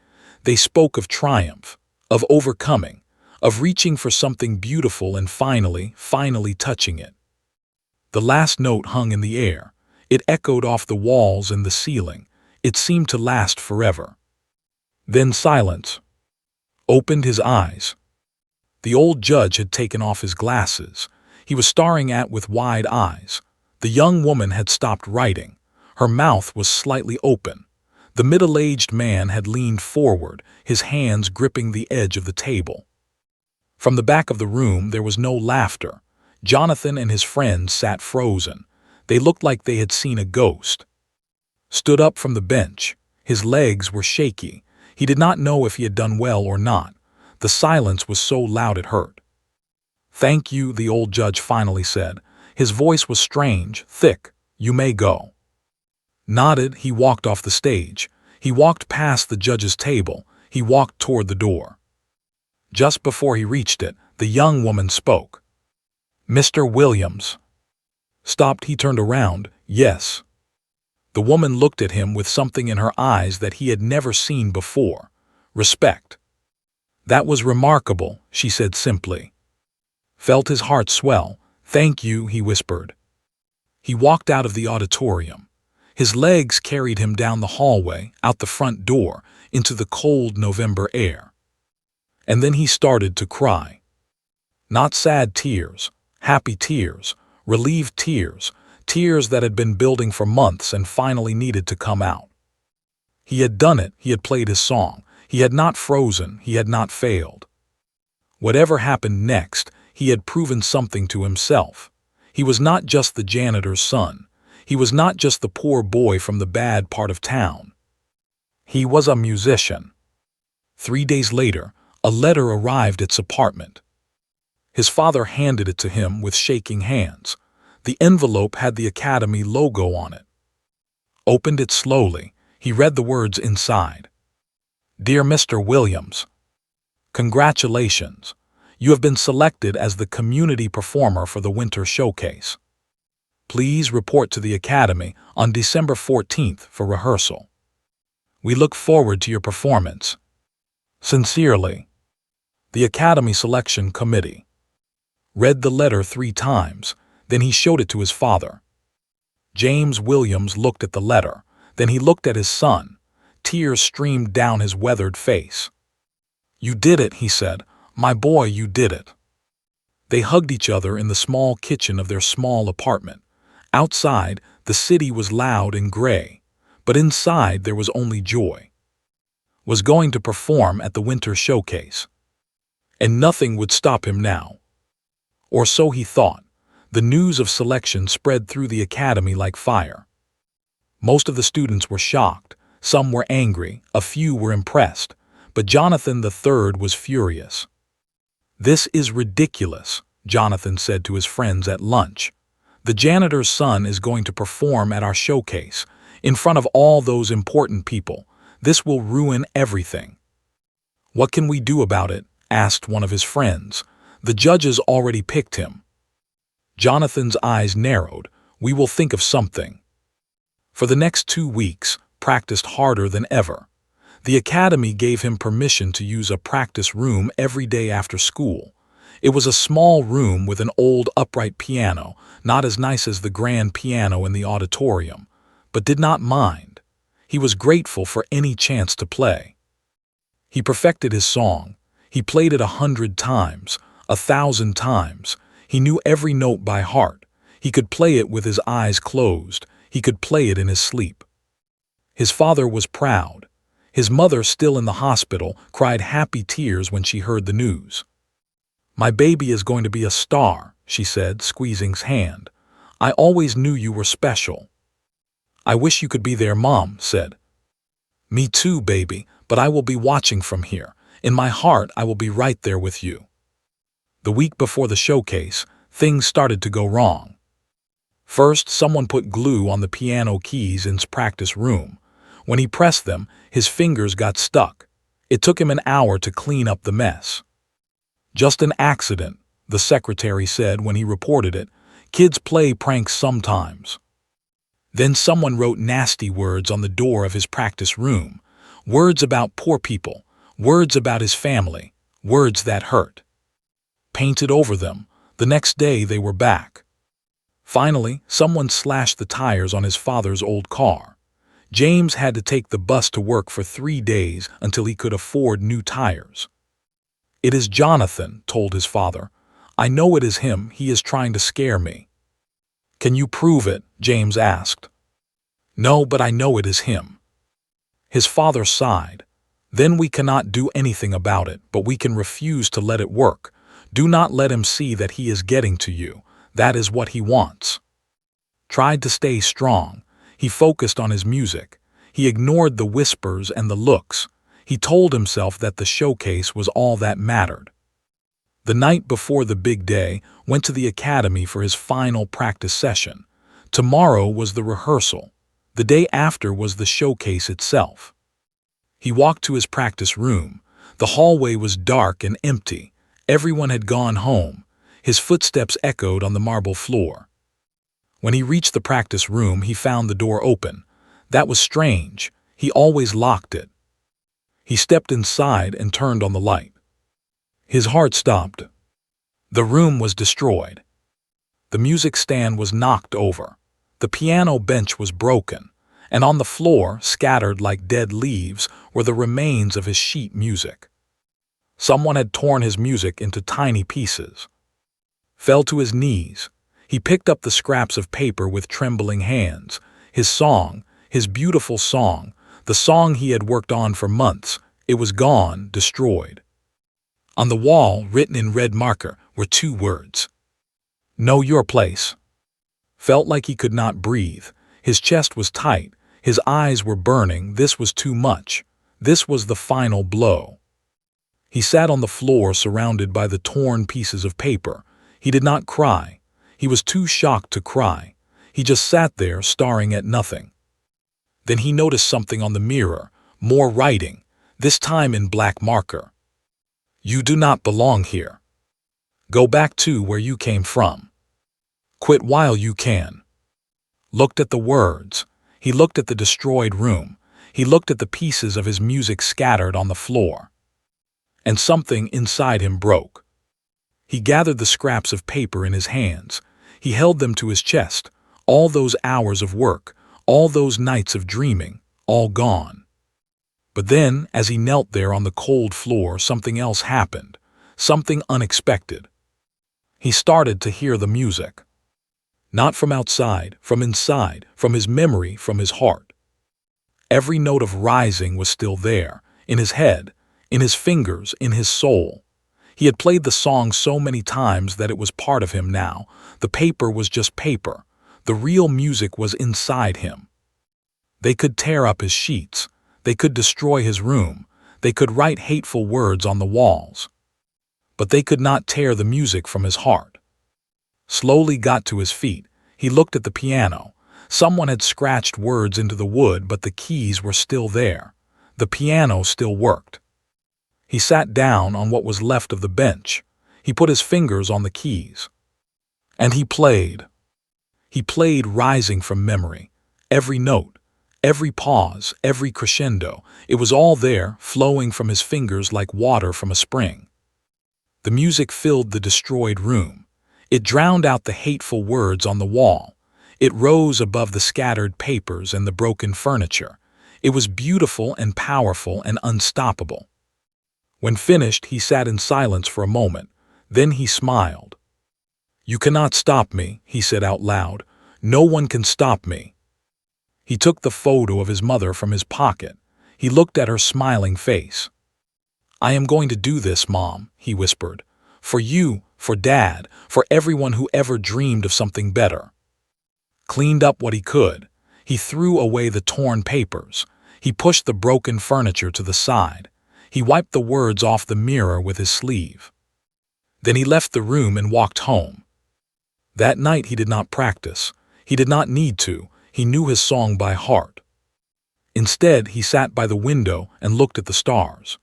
They spoke of triumph, of overcoming, of reaching for something beautiful and finally touching it. The last note hung in the air. It echoed off the walls and the ceiling. It seemed to last forever. Then silence. Opened his eyes. The old judge had taken off his glasses. He was staring at with wide eyes. The young woman had stopped writing. Her mouth was slightly open. The middle-aged man had leaned forward, his hands gripping the edge of the table. From the back of the room there was no laughter. Jonathan and his friends sat frozen. They looked like they had seen a ghost. Stood up from the bench. His legs were shaky. He did not know if he had done well or not. The silence was so loud it hurt. "Thank you," the old judge finally said. His voice was strange, thick. "You may go." Nodded, he walked off the stage. He walked past the judge's table. He walked toward the door. Just before he reached it, the young woman spoke. "Mr. Williams." Stopped, he turned around. "Yes." The woman looked at him with something in her eyes that he had never seen before. Respect. "That was remarkable," she said simply. Felt his heart swell. "Thank you," he whispered. He walked out of the auditorium. His legs carried him down the hallway, out the front door, into the cold November air. And then he started to cry. Not sad tears, happy tears, relieved tears, tears that had been building for months and finally needed to come out. He had done it, he had played his song. He had not frozen, he had not failed. Whatever happened next, he had proven something to himself. He was not just the janitor's son. He was not just the poor boy from the bad part of town. He was a musician. 3 days later, a letter arrived at his apartment. His father handed it to him with shaking hands. The envelope had the Academy logo on it. Opened it slowly. He read the words inside. "Dear Mr. Williams, congratulations. You have been selected as the community performer for the Winter Showcase. Please report to the Academy on December 14th for rehearsal. We look forward to your performance. Sincerely, the Academy Selection Committee." Read the letter 3 times, then he showed it to his father. James Williams looked at the letter, then he looked at his son. Tears streamed down his weathered face. "You did it," he said. "My boy, you did it." They hugged each other in the small kitchen of their small apartment. Outside, the city was loud and gray, but inside there was only joy. Was going to perform at the Winter Showcase. And nothing would stop him now. Or so he thought. The news of selection spread through the academy like fire. Most of the students were shocked, some were angry, a few were impressed, but Jonathan III was furious. "This is ridiculous," Jonathan said to his friends at lunch. "The janitor's son is going to perform at our showcase, in front of all those important people. This will ruin everything." "What can we do about it?" asked one of his friends. "The judges already picked him." Jonathan's eyes narrowed. "We will think of something." For the next 2 weeks, practiced harder than ever. The academy gave him permission to use a practice room every day after school. It was a small room with an old upright piano, not as nice as the grand piano in the auditorium, but did not mind. He was grateful for any chance to play. He perfected his song. He played it 100 times, 1,000 times. He knew every note by heart. He could play it with his eyes closed. He could play it in his sleep. His father was proud. His mother, still in the hospital, cried happy tears when she heard the news. "My baby is going to be a star," she said, squeezing his hand. "I always knew you were special." "I wish you could be there," Mom said. "Me too, baby, but I will be watching from here. In my heart, I will be right there with you." The week before the showcase, things started to go wrong. First, someone put glue on the piano keys in his practice room. When he pressed them, his fingers got stuck. It took him an hour to clean up the mess. "Just an accident," the secretary said when he reported it. "Kids play pranks sometimes." Then someone wrote nasty words on the door of his practice room. Words about poor people, words about his family, words that hurt. Painted over them, the next day they were back. Finally, someone slashed the tires on his father's old car. James had to take the bus to work for 3 days until he could afford new tires. "It is Jonathan," told his father. "I know it is him. He is trying to scare me." "Can you prove it?" James asked. "No, but I know it is him." His father sighed. "Then we cannot do anything about it, but we can refuse to let it work. Do not let him see that he is getting to you. That is what he wants." Tried to stay strong. He focused on his music. He ignored the whispers and the looks. He told himself that the showcase was all that mattered. The night before the big day, went to the academy for his final practice session. Tomorrow was the rehearsal. The day after was the showcase itself. He walked to his practice room. The hallway was dark and empty. Everyone had gone home. His footsteps echoed on the marble floor. When he reached the practice room, he found the door open. That was strange. He always locked it. He stepped inside and turned on the light. His heart stopped. The room was destroyed. The music stand was knocked over. The piano bench was broken, and on the floor, scattered like dead leaves, were the remains of his sheet music. Someone had torn his music into tiny pieces. Fell to his knees. He picked up the scraps of paper with trembling hands. His song, his beautiful song, the song he had worked on for months, it was gone, destroyed. On the wall, written in red marker, were 2 words. "Know your place." Felt like he could not breathe. His chest was tight. His eyes were burning. This was too much. This was the final blow. He sat on the floor surrounded by the torn pieces of paper. He did not cry. He was too shocked to cry. He just sat there staring at nothing. Then he noticed something on the mirror, more writing, this time in black marker. "You do not belong here. Go back to where you came from. Quit while you can." Looked at the words. He looked at the destroyed room. He looked at the pieces of his music scattered on the floor. And something inside him broke. He gathered the scraps of paper in his hands. He held them to his chest. All those hours of work, all those nights of dreaming, all gone. But then, as he knelt there on the cold floor, something else happened. Something unexpected. He started to hear the music. Not from outside, from inside, from his memory, from his heart. Every note of rising was still there, in his head, in his fingers, in his soul. He had played the song so many times that it was part of him now. The paper was just paper. The real music was inside him. They could tear up his sheets. They could destroy his room. They could write hateful words on the walls. But they could not tear the music from his heart. Slowly got to his feet. He looked at the piano. Someone had scratched words into the wood, but the keys were still there. The piano still worked. He sat down on what was left of the bench. He put his fingers on the keys. And he played. He played rising from memory. Every note, every pause, every crescendo, it was all there, flowing from his fingers like water from a spring. The music filled the destroyed room. It drowned out the hateful words on the wall. It rose above the scattered papers and the broken furniture. It was beautiful and powerful and unstoppable. When finished, he sat in silence for a moment. Then he smiled. "You cannot stop me," he said out loud. "No one can stop me." He took the photo of his mother from his pocket. He looked at her smiling face. "I am going to do this, Mom," he whispered. "For you, for Dad, for everyone who ever dreamed of something better." Cleaned up what he could. He threw away the torn papers. He pushed the broken furniture to the side. He wiped the words off the mirror with his sleeve. Then he left the room and walked home. That night he did not practice. He did not need to. He knew his song by heart. Instead, he sat by the window and looked at the stars.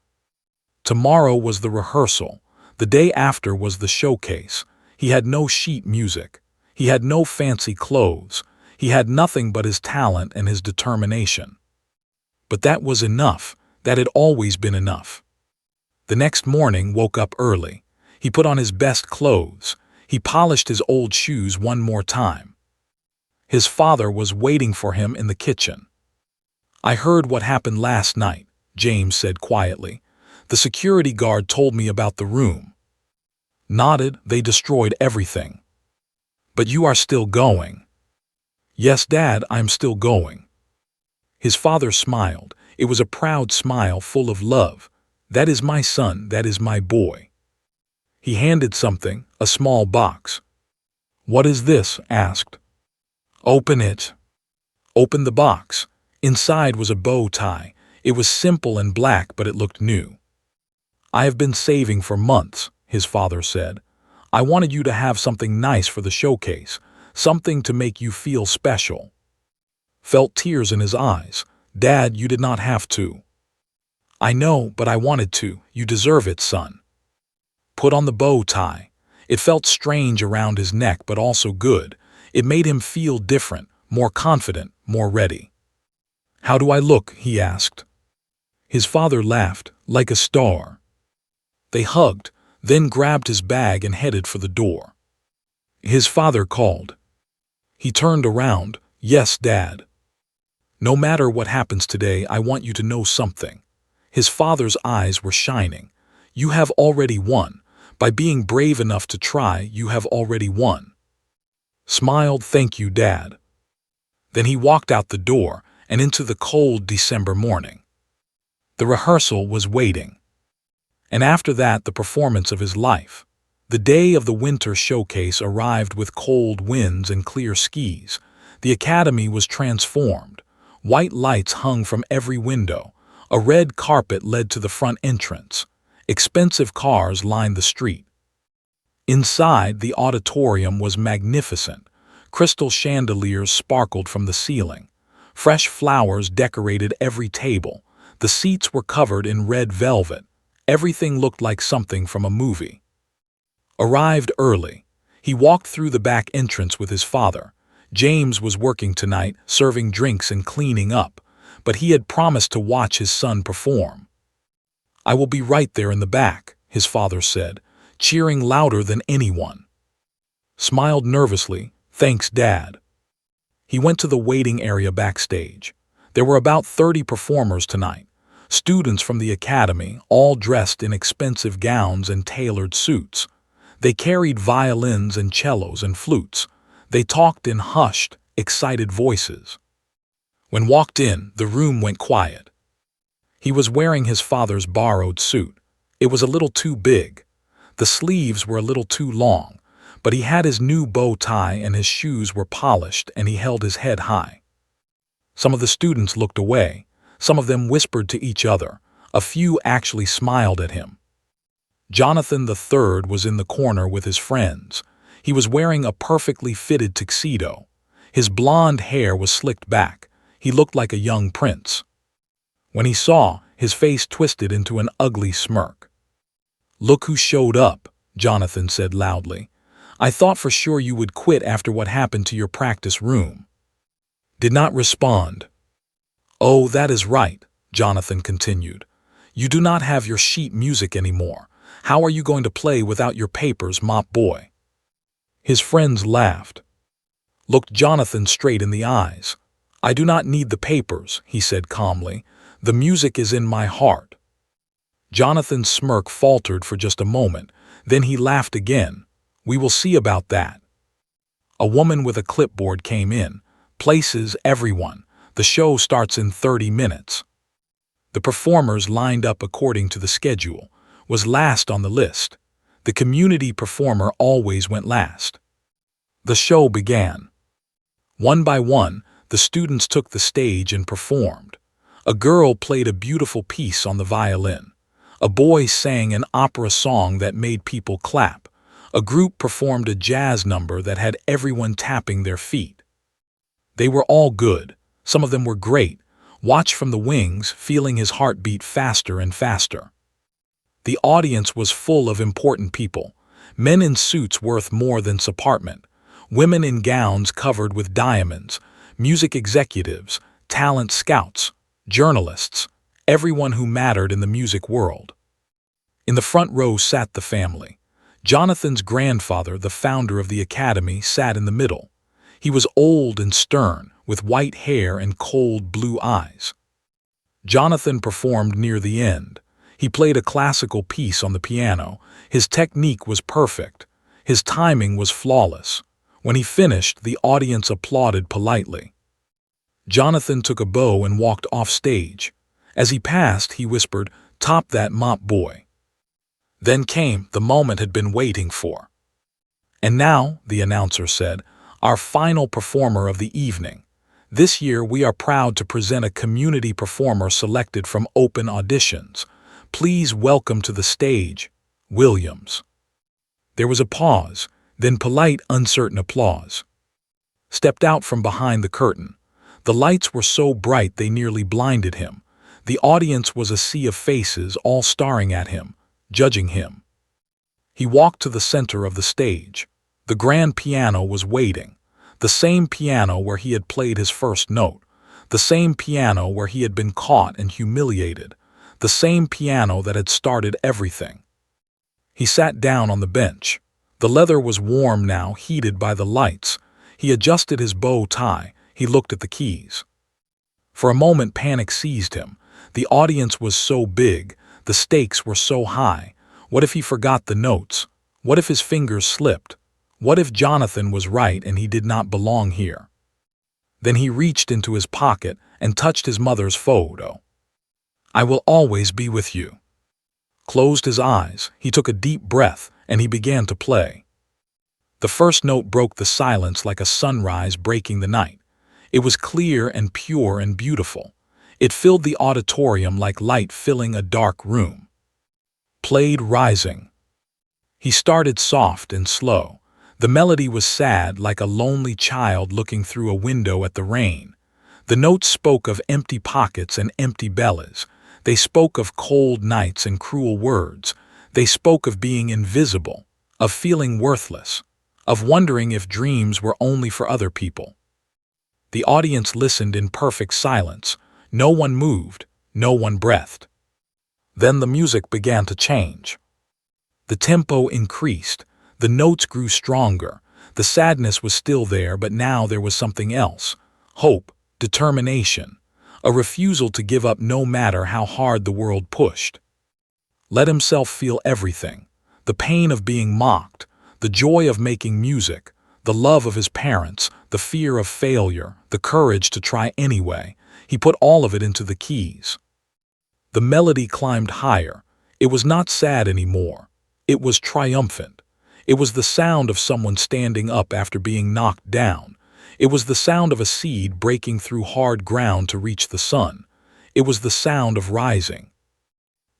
Tomorrow was the rehearsal. The day after was the showcase. He had no sheet music. He had no fancy clothes. He had nothing but his talent and his determination. But that was enough. That had always been enough. The next morning woke up early. He put on his best clothes. He polished his old shoes one more time. His father was waiting for him in the kitchen. "I heard what happened last night," James said quietly. "The security guard told me about the room." Nodded. "They destroyed everything." "But you are still going." "Yes, Dad, I'm still going." His father smiled. It was a proud smile full of love. "That is my son, that is my boy." He handed something, a small box. "What is this?" asked. "Open it." Opened the box. Inside was a bow tie. It was simple and black, but it looked new. "I have been saving for months," his father said. "I wanted you to have something nice for the showcase, something to make you feel special." Felt tears in his eyes. "Dad, you did not have to." "I know, but I wanted to. You deserve it, son." Put on the bow tie. It felt strange around his neck, but also good. It made him feel different, more confident, more ready. "How do I look?" he asked. His father laughed, "Like a star." They hugged, then grabbed his bag and headed for the door. His father called. He turned around. "Yes, Dad. No matter what happens today, I want you to know something." His father's eyes were shining. "You have already won. By being brave enough to try, you have already won." Smiled. "Thank you, Dad." Then he walked out the door and into the cold December morning. The rehearsal was waiting. And after that, the performance of his life. The day of the winter showcase arrived with cold winds and clear skies. The academy was transformed. White lights hung from every window. A red carpet led to the front entrance. Expensive cars lined the street. Inside, the auditorium was magnificent. Crystal chandeliers sparkled from the ceiling. Fresh flowers decorated every table. The seats were covered in red velvet. Everything looked like something from a movie. Arrived early. He walked through the back entrance with his father. James was working tonight, serving drinks and cleaning up, but he had promised to watch his son perform. "I will be right there in the back," his father said, cheering louder than anyone. Smiled nervously. "Thanks, Dad." He went to the waiting area backstage. There were about 30 performers tonight. Students from the academy, all dressed in expensive gowns and tailored suits. They carried violins and cellos and flutes. They talked in hushed, excited voices. When walked in, the room went quiet. He was wearing his father's borrowed suit. It was a little too big. The sleeves were a little too long, but he had his new bow tie and his shoes were polished and he held his head high. Some of the students looked away. Some of them whispered to each other. A few actually smiled at him. Jonathan III was in the corner with his friends. He was wearing a perfectly fitted tuxedo. His blonde hair was slicked back. He looked like a young prince. When he saw, his face twisted into an ugly smirk. "Look who showed up," Jonathan said loudly. "I thought for sure you would quit after what happened to your practice room." Did not respond. "Oh, that is right," Jonathan continued. "You do not have your sheet music anymore. How are you going to play without your papers, Mop Boy?" His friends laughed. Looked Jonathan straight in the eyes. "I do not need the papers," he said calmly. "The music is in my heart." Jonathan's smirk faltered for just a moment, then he laughed again. "We will see about that." A woman with a clipboard came in. "Places, everyone. The show starts in 30 minutes. The performers lined up according to the schedule. Was last on the list. The community performer always went last. The show began. One by one, the students took the stage and performed. A girl played a beautiful piece on the violin. A boy sang an opera song that made people clap. A group performed a jazz number that had everyone tapping their feet. They were all good. Some of them were great. Watch from the wings, feeling his heart beat faster and faster. The audience was full of important people. Men in suits worth more than apartment. Women in gowns covered with diamonds. Music executives, talent scouts, journalists, everyone who mattered in the music world. In the front row sat the family. Jonathan's grandfather, the founder of the academy, sat in the middle. He was old and stern, with white hair and cold blue eyes. Jonathan performed near the end. He played a classical piece on the piano. His technique was perfect. His timing was flawless. When he finished, the audience applauded politely. Jonathan took a bow and walked off stage. As he passed, he whispered, "Top that, Mop Boy." Then came the moment had been waiting for. "And now," the announcer said, "our final performer of the evening. This year we are proud to present a community performer selected from open auditions. Please welcome to the stage, Williams." There was a pause, then polite, uncertain applause. Stepped out from behind the curtain. The lights were so bright they nearly blinded him. The audience was a sea of faces, all staring at him, judging him. He walked to the center of the stage. The grand piano was waiting. The same piano where he had played his first note. The same piano where he had been caught and humiliated. The same piano that had started everything. He sat down on the bench. The leather was warm now, heated by the lights. He adjusted his bow tie. He looked at the keys. For a moment, panic seized him. The audience was so big. The stakes were so high. What if he forgot the notes? What if his fingers slipped? What if Jonathan was right and he did not belong here? Then he reached into his pocket and touched his mother's photo. "I will always be with you." Closed his eyes, he took a deep breath, and he began to play. The first note broke the silence like a sunrise breaking the night. It was clear and pure and beautiful. It filled the auditorium like light filling a dark room. Played rising. He started soft and slow. The melody was sad, like a lonely child looking through a window at the rain. The notes spoke of empty pockets and empty bellies. They spoke of cold nights and cruel words. They spoke of being invisible, of feeling worthless, of wondering if dreams were only for other people. The audience listened in perfect silence. No one moved, no one breathed. Then the music began to change. The tempo increased. The notes grew stronger. The sadness was still there, but now there was something else. Hope, determination, a refusal to give up no matter how hard the world pushed. Let himself feel everything. The pain of being mocked, the joy of making music, the love of his parents, the fear of failure, the courage to try anyway. He put all of it into the keys. The melody climbed higher. It was not sad anymore. It was triumphant. It was the sound of someone standing up after being knocked down. It was the sound of a seed breaking through hard ground to reach the sun. It was the sound of rising.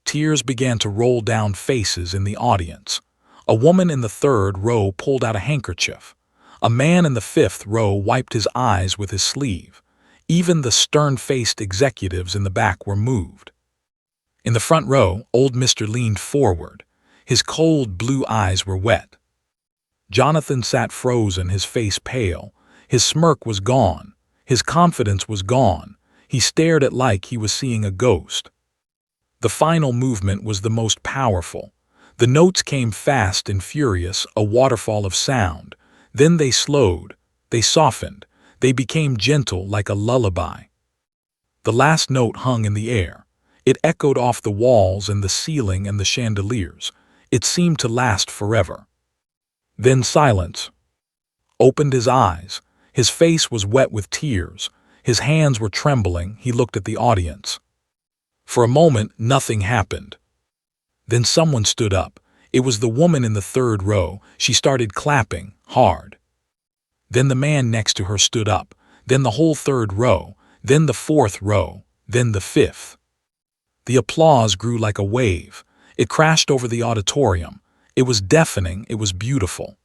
Tears began to roll down faces in the audience. A woman in the third row pulled out a handkerchief. A man in the fifth row wiped his eyes with his sleeve. Even the stern-faced executives in the back were moved. In the front row, old Mr. leaned forward. His cold blue eyes were wet. Jonathan sat frozen, his face pale. His smirk was gone. His confidence was gone. He stared at like he was seeing a ghost. The final movement was the most powerful. The notes came fast and furious, a waterfall of sound. Then they slowed, they softened, they became gentle like a lullaby. The last note hung in the air. It echoed off the walls and the ceiling and the chandeliers. It seemed to last forever. Then silence. Opened his eyes. His face was wet with tears. His hands were trembling. He looked at the audience. For a moment, nothing happened. Then someone stood up. It was the woman in the third row. She started clapping, hard. Then the man next to her stood up. Then the whole third row. Then the fourth row. Then the fifth. The applause grew like a wave. It crashed over the auditorium. It was deafening. It was beautiful.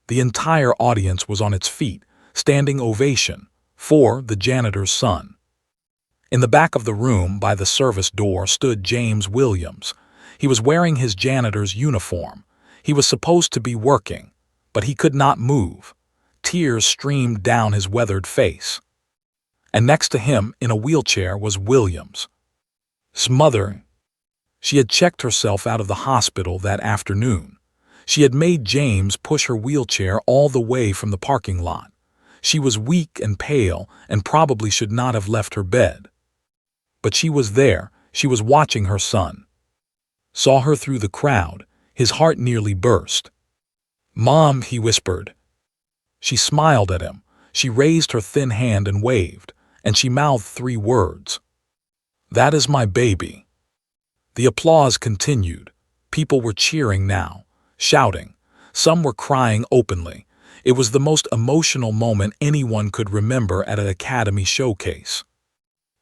The entire audience was on its feet, standing ovation for the janitor's son. In the back of the room, by the service door, stood James Williams. He was wearing his janitor's uniform. He was supposed to be working, but he could not move. Tears streamed down his weathered face. And next to him, in a wheelchair, was Williams' mother. She had checked herself out of the hospital that afternoon. She had made James push her wheelchair all the way from the parking lot. She was weak and pale and probably should not have left her bed. But she was there. She was watching her son. Saw her through the crowd. His heart nearly burst. "Mom," he whispered. She smiled at him. She raised her thin hand and waved, and she mouthed 3 words. "That is my baby." The applause continued. People were cheering now, shouting. Some were crying openly. It was the most emotional moment anyone could remember at an Academy showcase.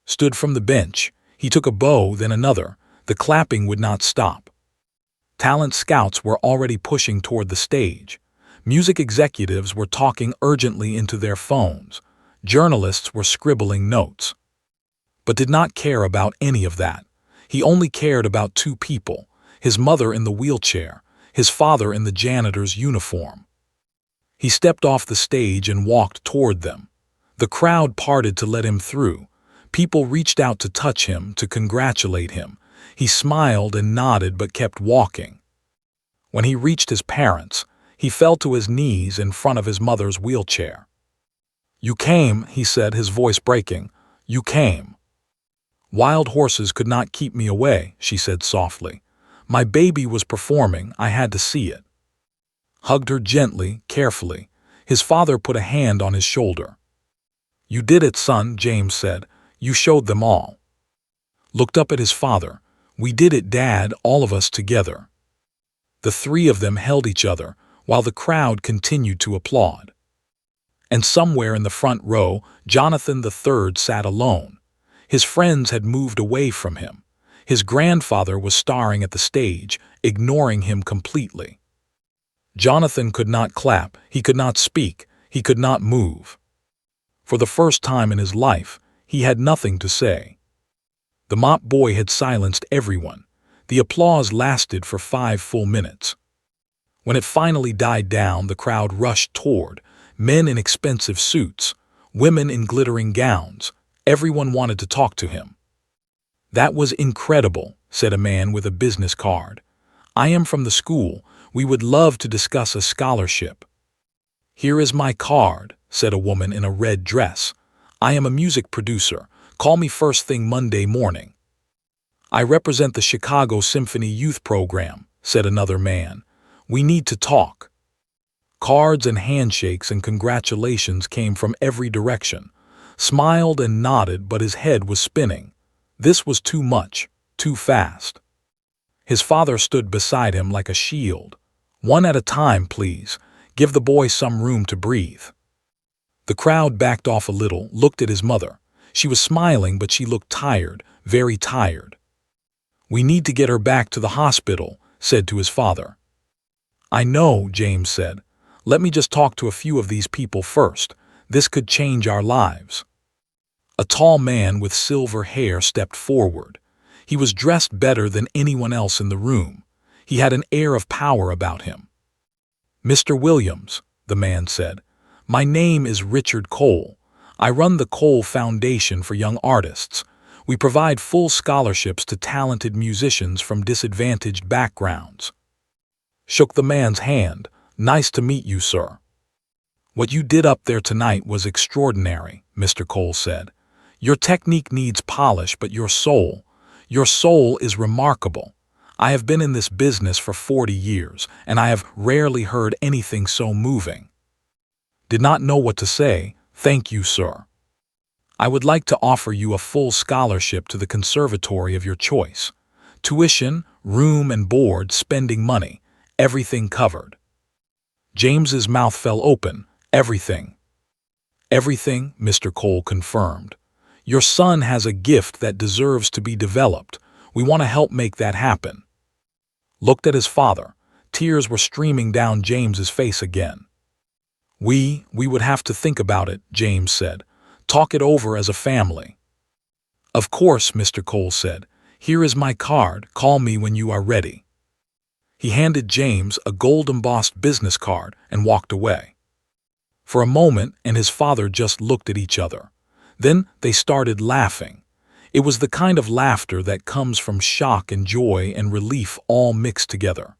Stood from the bench. He took a bow, then another. The clapping would not stop. Talent scouts were already pushing toward the stage. Music executives were talking urgently into their phones. Journalists were scribbling notes. But did not care about any of that. He only cared about 2 people, his mother in the wheelchair, his father in the janitor's uniform. He stepped off the stage and walked toward them. The crowd parted to let him through. People reached out to touch him, to congratulate him. He smiled and nodded but kept walking. When he reached his parents, he fell to his knees in front of his mother's wheelchair. "You came," he said, his voice breaking. "You came." "Wild horses could not keep me away," she said softly. "My baby was performing. I had to see it." Hugged her gently, carefully. His father put a hand on his shoulder. "You did it, son," James said. "You showed them all." Looked up at his father. "We did it, Dad, all of us together." The 3 of them held each other, while the crowd continued to applaud. And somewhere in the front row, Jonathan III sat alone. His friends had moved away from him. His grandfather was staring at the stage, ignoring him completely. Jonathan could not clap, he could not speak, he could not move. For the first time in his life, he had nothing to say. The mop boy had silenced everyone. The applause lasted for 5 full minutes. When it finally died down, the crowd rushed toward, men in expensive suits, women in glittering gowns. Everyone wanted to talk to him. "That was incredible," said a man with a business card. "I am from the school. We would love to discuss a scholarship." "Here is my card," said a woman in a red dress. "I am a music producer. Call me first thing Monday morning." "I represent the Chicago Symphony Youth Program," said another man. "We need to talk." Cards and handshakes and congratulations came from every direction. Smiled and nodded, but his head was spinning. This was too much, too fast. His father stood beside him like a shield. "One at a time, please. Give the boy some room to breathe." The crowd backed off a little, looked at his mother. She was smiling, but she looked tired, very tired. "We need to get her back to the hospital," said to his father. "I know," James said. "Let me just talk to a few of these people first. This could change our lives." A tall man with silver hair stepped forward. He was dressed better than anyone else in the room. He had an air of power about him. "Mr. Williams," the man said, "my name is Richard Cole. I run the Cole Foundation for Young Artists. We provide full scholarships to talented musicians from disadvantaged backgrounds." Shook the man's hand. "Nice to meet you, sir." "What you did up there tonight was extraordinary," Mr. Cole said. "Your technique needs polish, but your soul is remarkable. I have been in this business for 40 years, and I have rarely heard anything so moving." Did not know what to say. "Thank you, sir. I would like to offer you a full scholarship to the conservatory of your choice. Tuition, room and board, spending money, everything covered." James's mouth fell open. "Everything." "Everything," Mr. Cole confirmed. "Your son has a gift that deserves to be developed. We want to help make that happen." Looked at his father. Tears were streaming down James's face again. We would have to think about it," James said. "Talk it over as a family." "Of course," Mr. Cole said. "Here is my card. Call me when you are ready." He handed James a gold-embossed business card and walked away. For a moment, and his father just looked at each other. Then they started laughing. It was the kind of laughter that comes from shock and joy and relief all mixed together.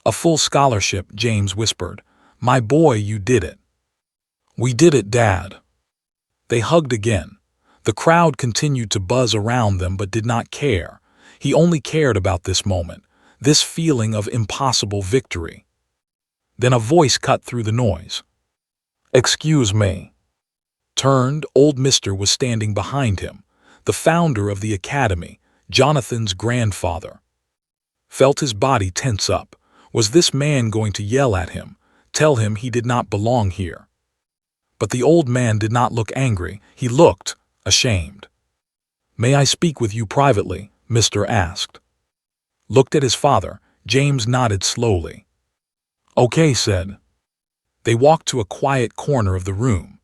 "A full scholarship," James whispered. "My boy, you did it." "We did it, Dad." They hugged again. The crowd continued to buzz around them but did not care. He only cared about this moment, this feeling of impossible victory. Then a voice cut through the noise. "Excuse me." Turned, old Mr. was standing behind him, the founder of the academy, Jonathan's grandfather. Felt his body tense up. Was this man going to yell at him, tell him he did not belong here? But the old man did not look angry. He looked ashamed. "May I speak with you privately?" Mr. asked. Looked at his father. James nodded slowly. "Okay," said. They walked to a quiet corner of the room.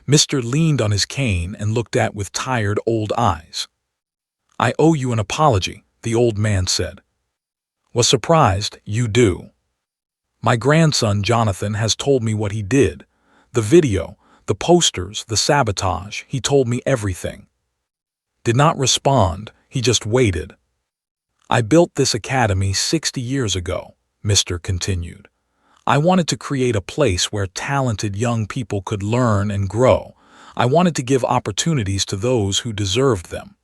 Mr. leaned on his cane and looked at with tired old eyes. "I owe you an apology," the old man said. Was surprised. "You do?" "My grandson Jonathan has told me what he did. The video, the posters, the sabotage, he told me everything." Did not respond, he just waited. "I built this academy 60 years ago," Mr. continued. "I wanted to create a place where talented young people could learn and grow. I wanted to give opportunities to those who deserved them."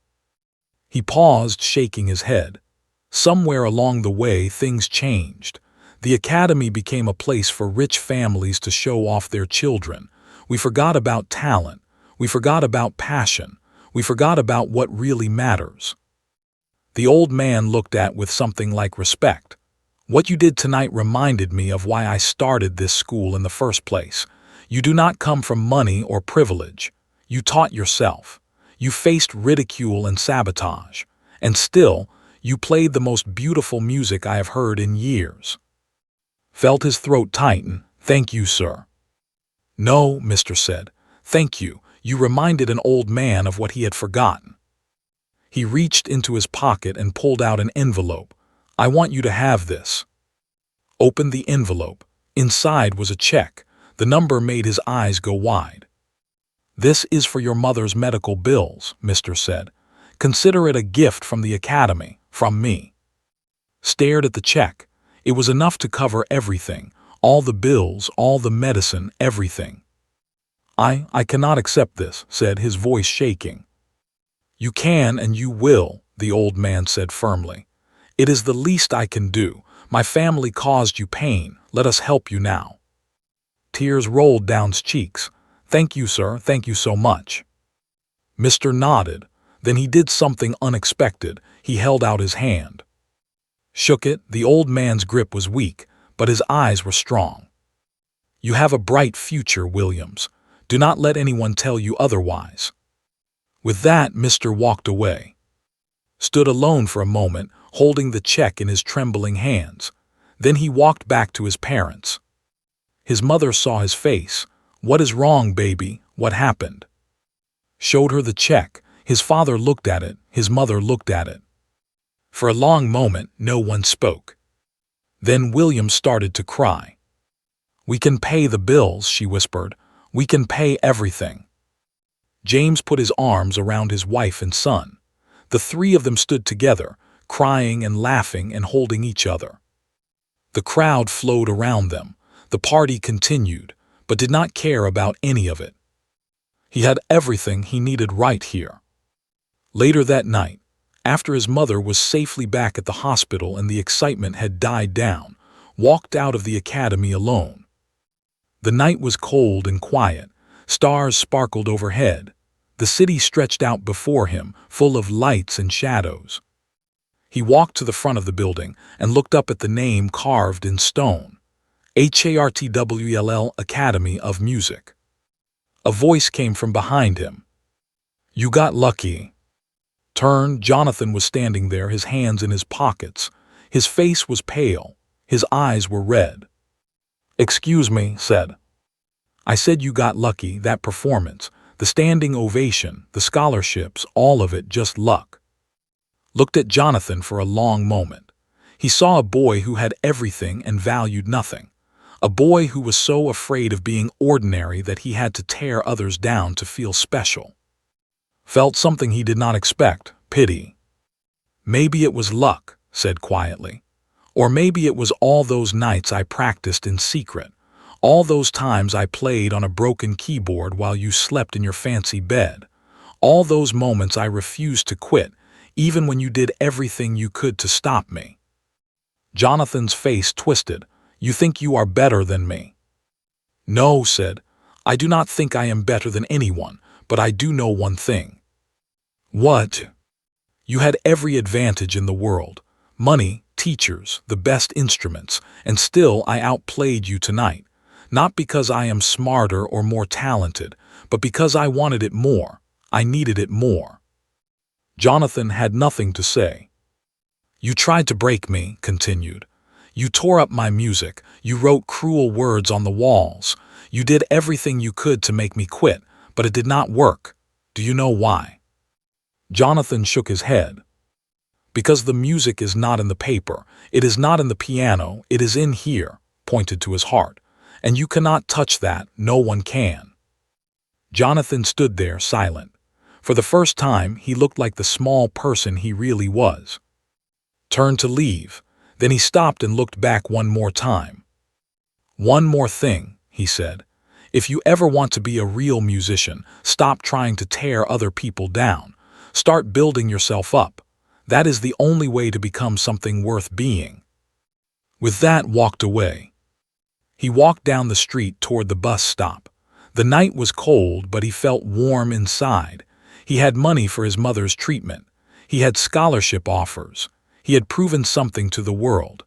He paused, shaking his head. Somewhere along the way, things changed. The academy became a place for rich families to show off their children. We forgot about talent. We forgot about passion. We forgot about what really matters. The old man looked at with something like respect. "What you did tonight reminded me of why I started this school in the first place. You do not come from money or privilege. You taught yourself. You faced ridicule and sabotage. And still, you played the most beautiful music I have heard in years." Felt his throat tighten. "Thank you, sir." "No," Mr. said. "Thank you. You reminded an old man of what he had forgotten." He reached into his pocket and pulled out an envelope. "I want you to have this." Opened the envelope. Inside was a check. The number made his eyes go wide. "This is for your mother's medical bills," Mr. said. "Consider it a gift from the academy, from me." Stared at the check. It was enough to cover everything, all the bills, all the medicine, everything. I cannot accept this," said, his voice shaking. "You can and you will," the old man said firmly. "It is the least I can do. My family caused you pain. Let us help you now." Tears rolled down his cheeks. "Thank you, sir. Thank you so much." Mr. nodded. Then he did something unexpected. He held out his hand. Shook it, the old man's grip was weak, but his eyes were strong. You have a bright future, Williams. Do not let anyone tell you otherwise. With that, Mr. walked away. Stood alone for a moment, holding the check in his trembling hands. Then he walked back to his parents. His mother saw his face. What is wrong, baby? What happened? Showed her the check. His father looked at it. His mother looked at it. For a long moment, no one spoke. Then William started to cry. We can pay the bills, she whispered. We can pay everything. James put his arms around his wife and son. The three of them stood together, crying and laughing and holding each other. The crowd flowed around them. The party continued, but did not care about any of it. He had everything he needed right here. Later that night, after his mother was safely back at the hospital and the excitement had died down, walked out of the academy alone. The night was cold and quiet. Stars sparkled overhead. The city stretched out before him, full of lights and shadows. He walked to the front of the building and looked up at the name carved in stone. HARTWLL Academy of Music. A voice came from behind him. You got lucky. Turned, Jonathan was standing there, his hands in his pockets. His face was pale. His eyes were red. Excuse me, said. I said you got lucky, that performance, the standing ovation, the scholarships, all of it just luck. Looked at Jonathan for a long moment. He saw a boy who had everything and valued nothing. A boy who was so afraid of being ordinary that he had to tear others down to feel special. Felt something he did not expect, pity. Maybe it was luck, said quietly. Or maybe it was all those nights I practiced in secret, all those times I played on a broken keyboard while you slept in your fancy bed, all those moments I refused to quit, even when you did everything you could to stop me. Jonathan's face twisted. You think you are better than me? No, said. I do not think I am better than anyone, but I do know one thing. What? You had every advantage in the world. Money, teachers, the best instruments, and still I outplayed you tonight. Not because I am smarter or more talented, but because I wanted it more. I needed it more. Jonathan had nothing to say. You tried to break me, continued. You tore up my music. You wrote cruel words on the walls. You did everything you could to make me quit, but it did not work. Do you know why? Jonathan shook his head. Because the music is not in the paper, it is not in the piano, it is in here, pointed to his heart. And you cannot touch that, no one can. Jonathan stood there silent. For the first time, he looked like the small person he really was. Turned to leave. Then he stopped and looked back one more time. One more thing, he said. If you ever want to be a real musician, stop trying to tear other people down. Start building yourself up. That is the only way to become something worth being. With that, walked away. He walked down the street toward the bus stop. The night was cold, but he felt warm inside. He had money for his mother's treatment. He had scholarship offers. He had proven something to the world.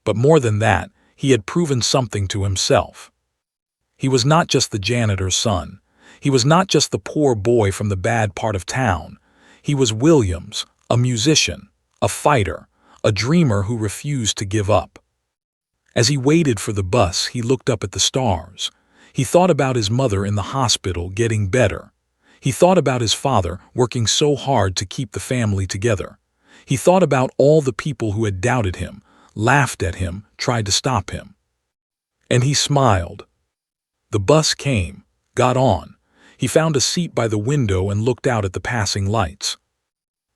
But more than that, he had proven something to himself. He was not just the janitor's son. He was not just the poor boy from the bad part of town. He was Williams, a musician, a fighter, a dreamer who refused to give up. As he waited for the bus, he looked up at the stars. He thought about his mother in the hospital getting better. He thought about his father working so hard to keep the family together. He thought about all the people who had doubted him, laughed at him, tried to stop him. And he smiled. The bus came, got on. He found a seat by the window and looked out at the passing lights.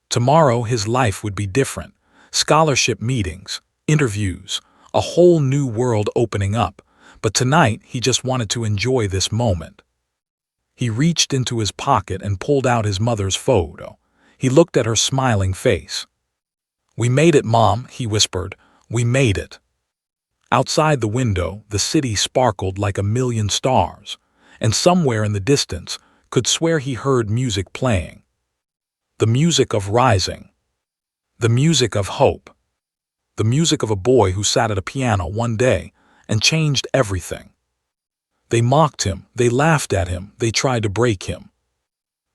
Tomorrow his life would be different. Scholarship meetings, interviews, a whole new world opening up. But tonight he just wanted to enjoy this moment. He reached into his pocket and pulled out his mother's photo. He looked at her smiling face. We made it, Mom, he whispered. We made it. Outside the window, the city sparkled like a million stars, and somewhere in the distance, could swear he heard music playing. The music of rising. The music of hope. the music of a boy who sat at a piano one day and changed everything. They mocked him, they laughed at him, they tried to break him.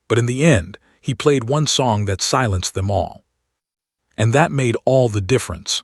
But in the end, he played one song that silenced them all. And that made all the difference.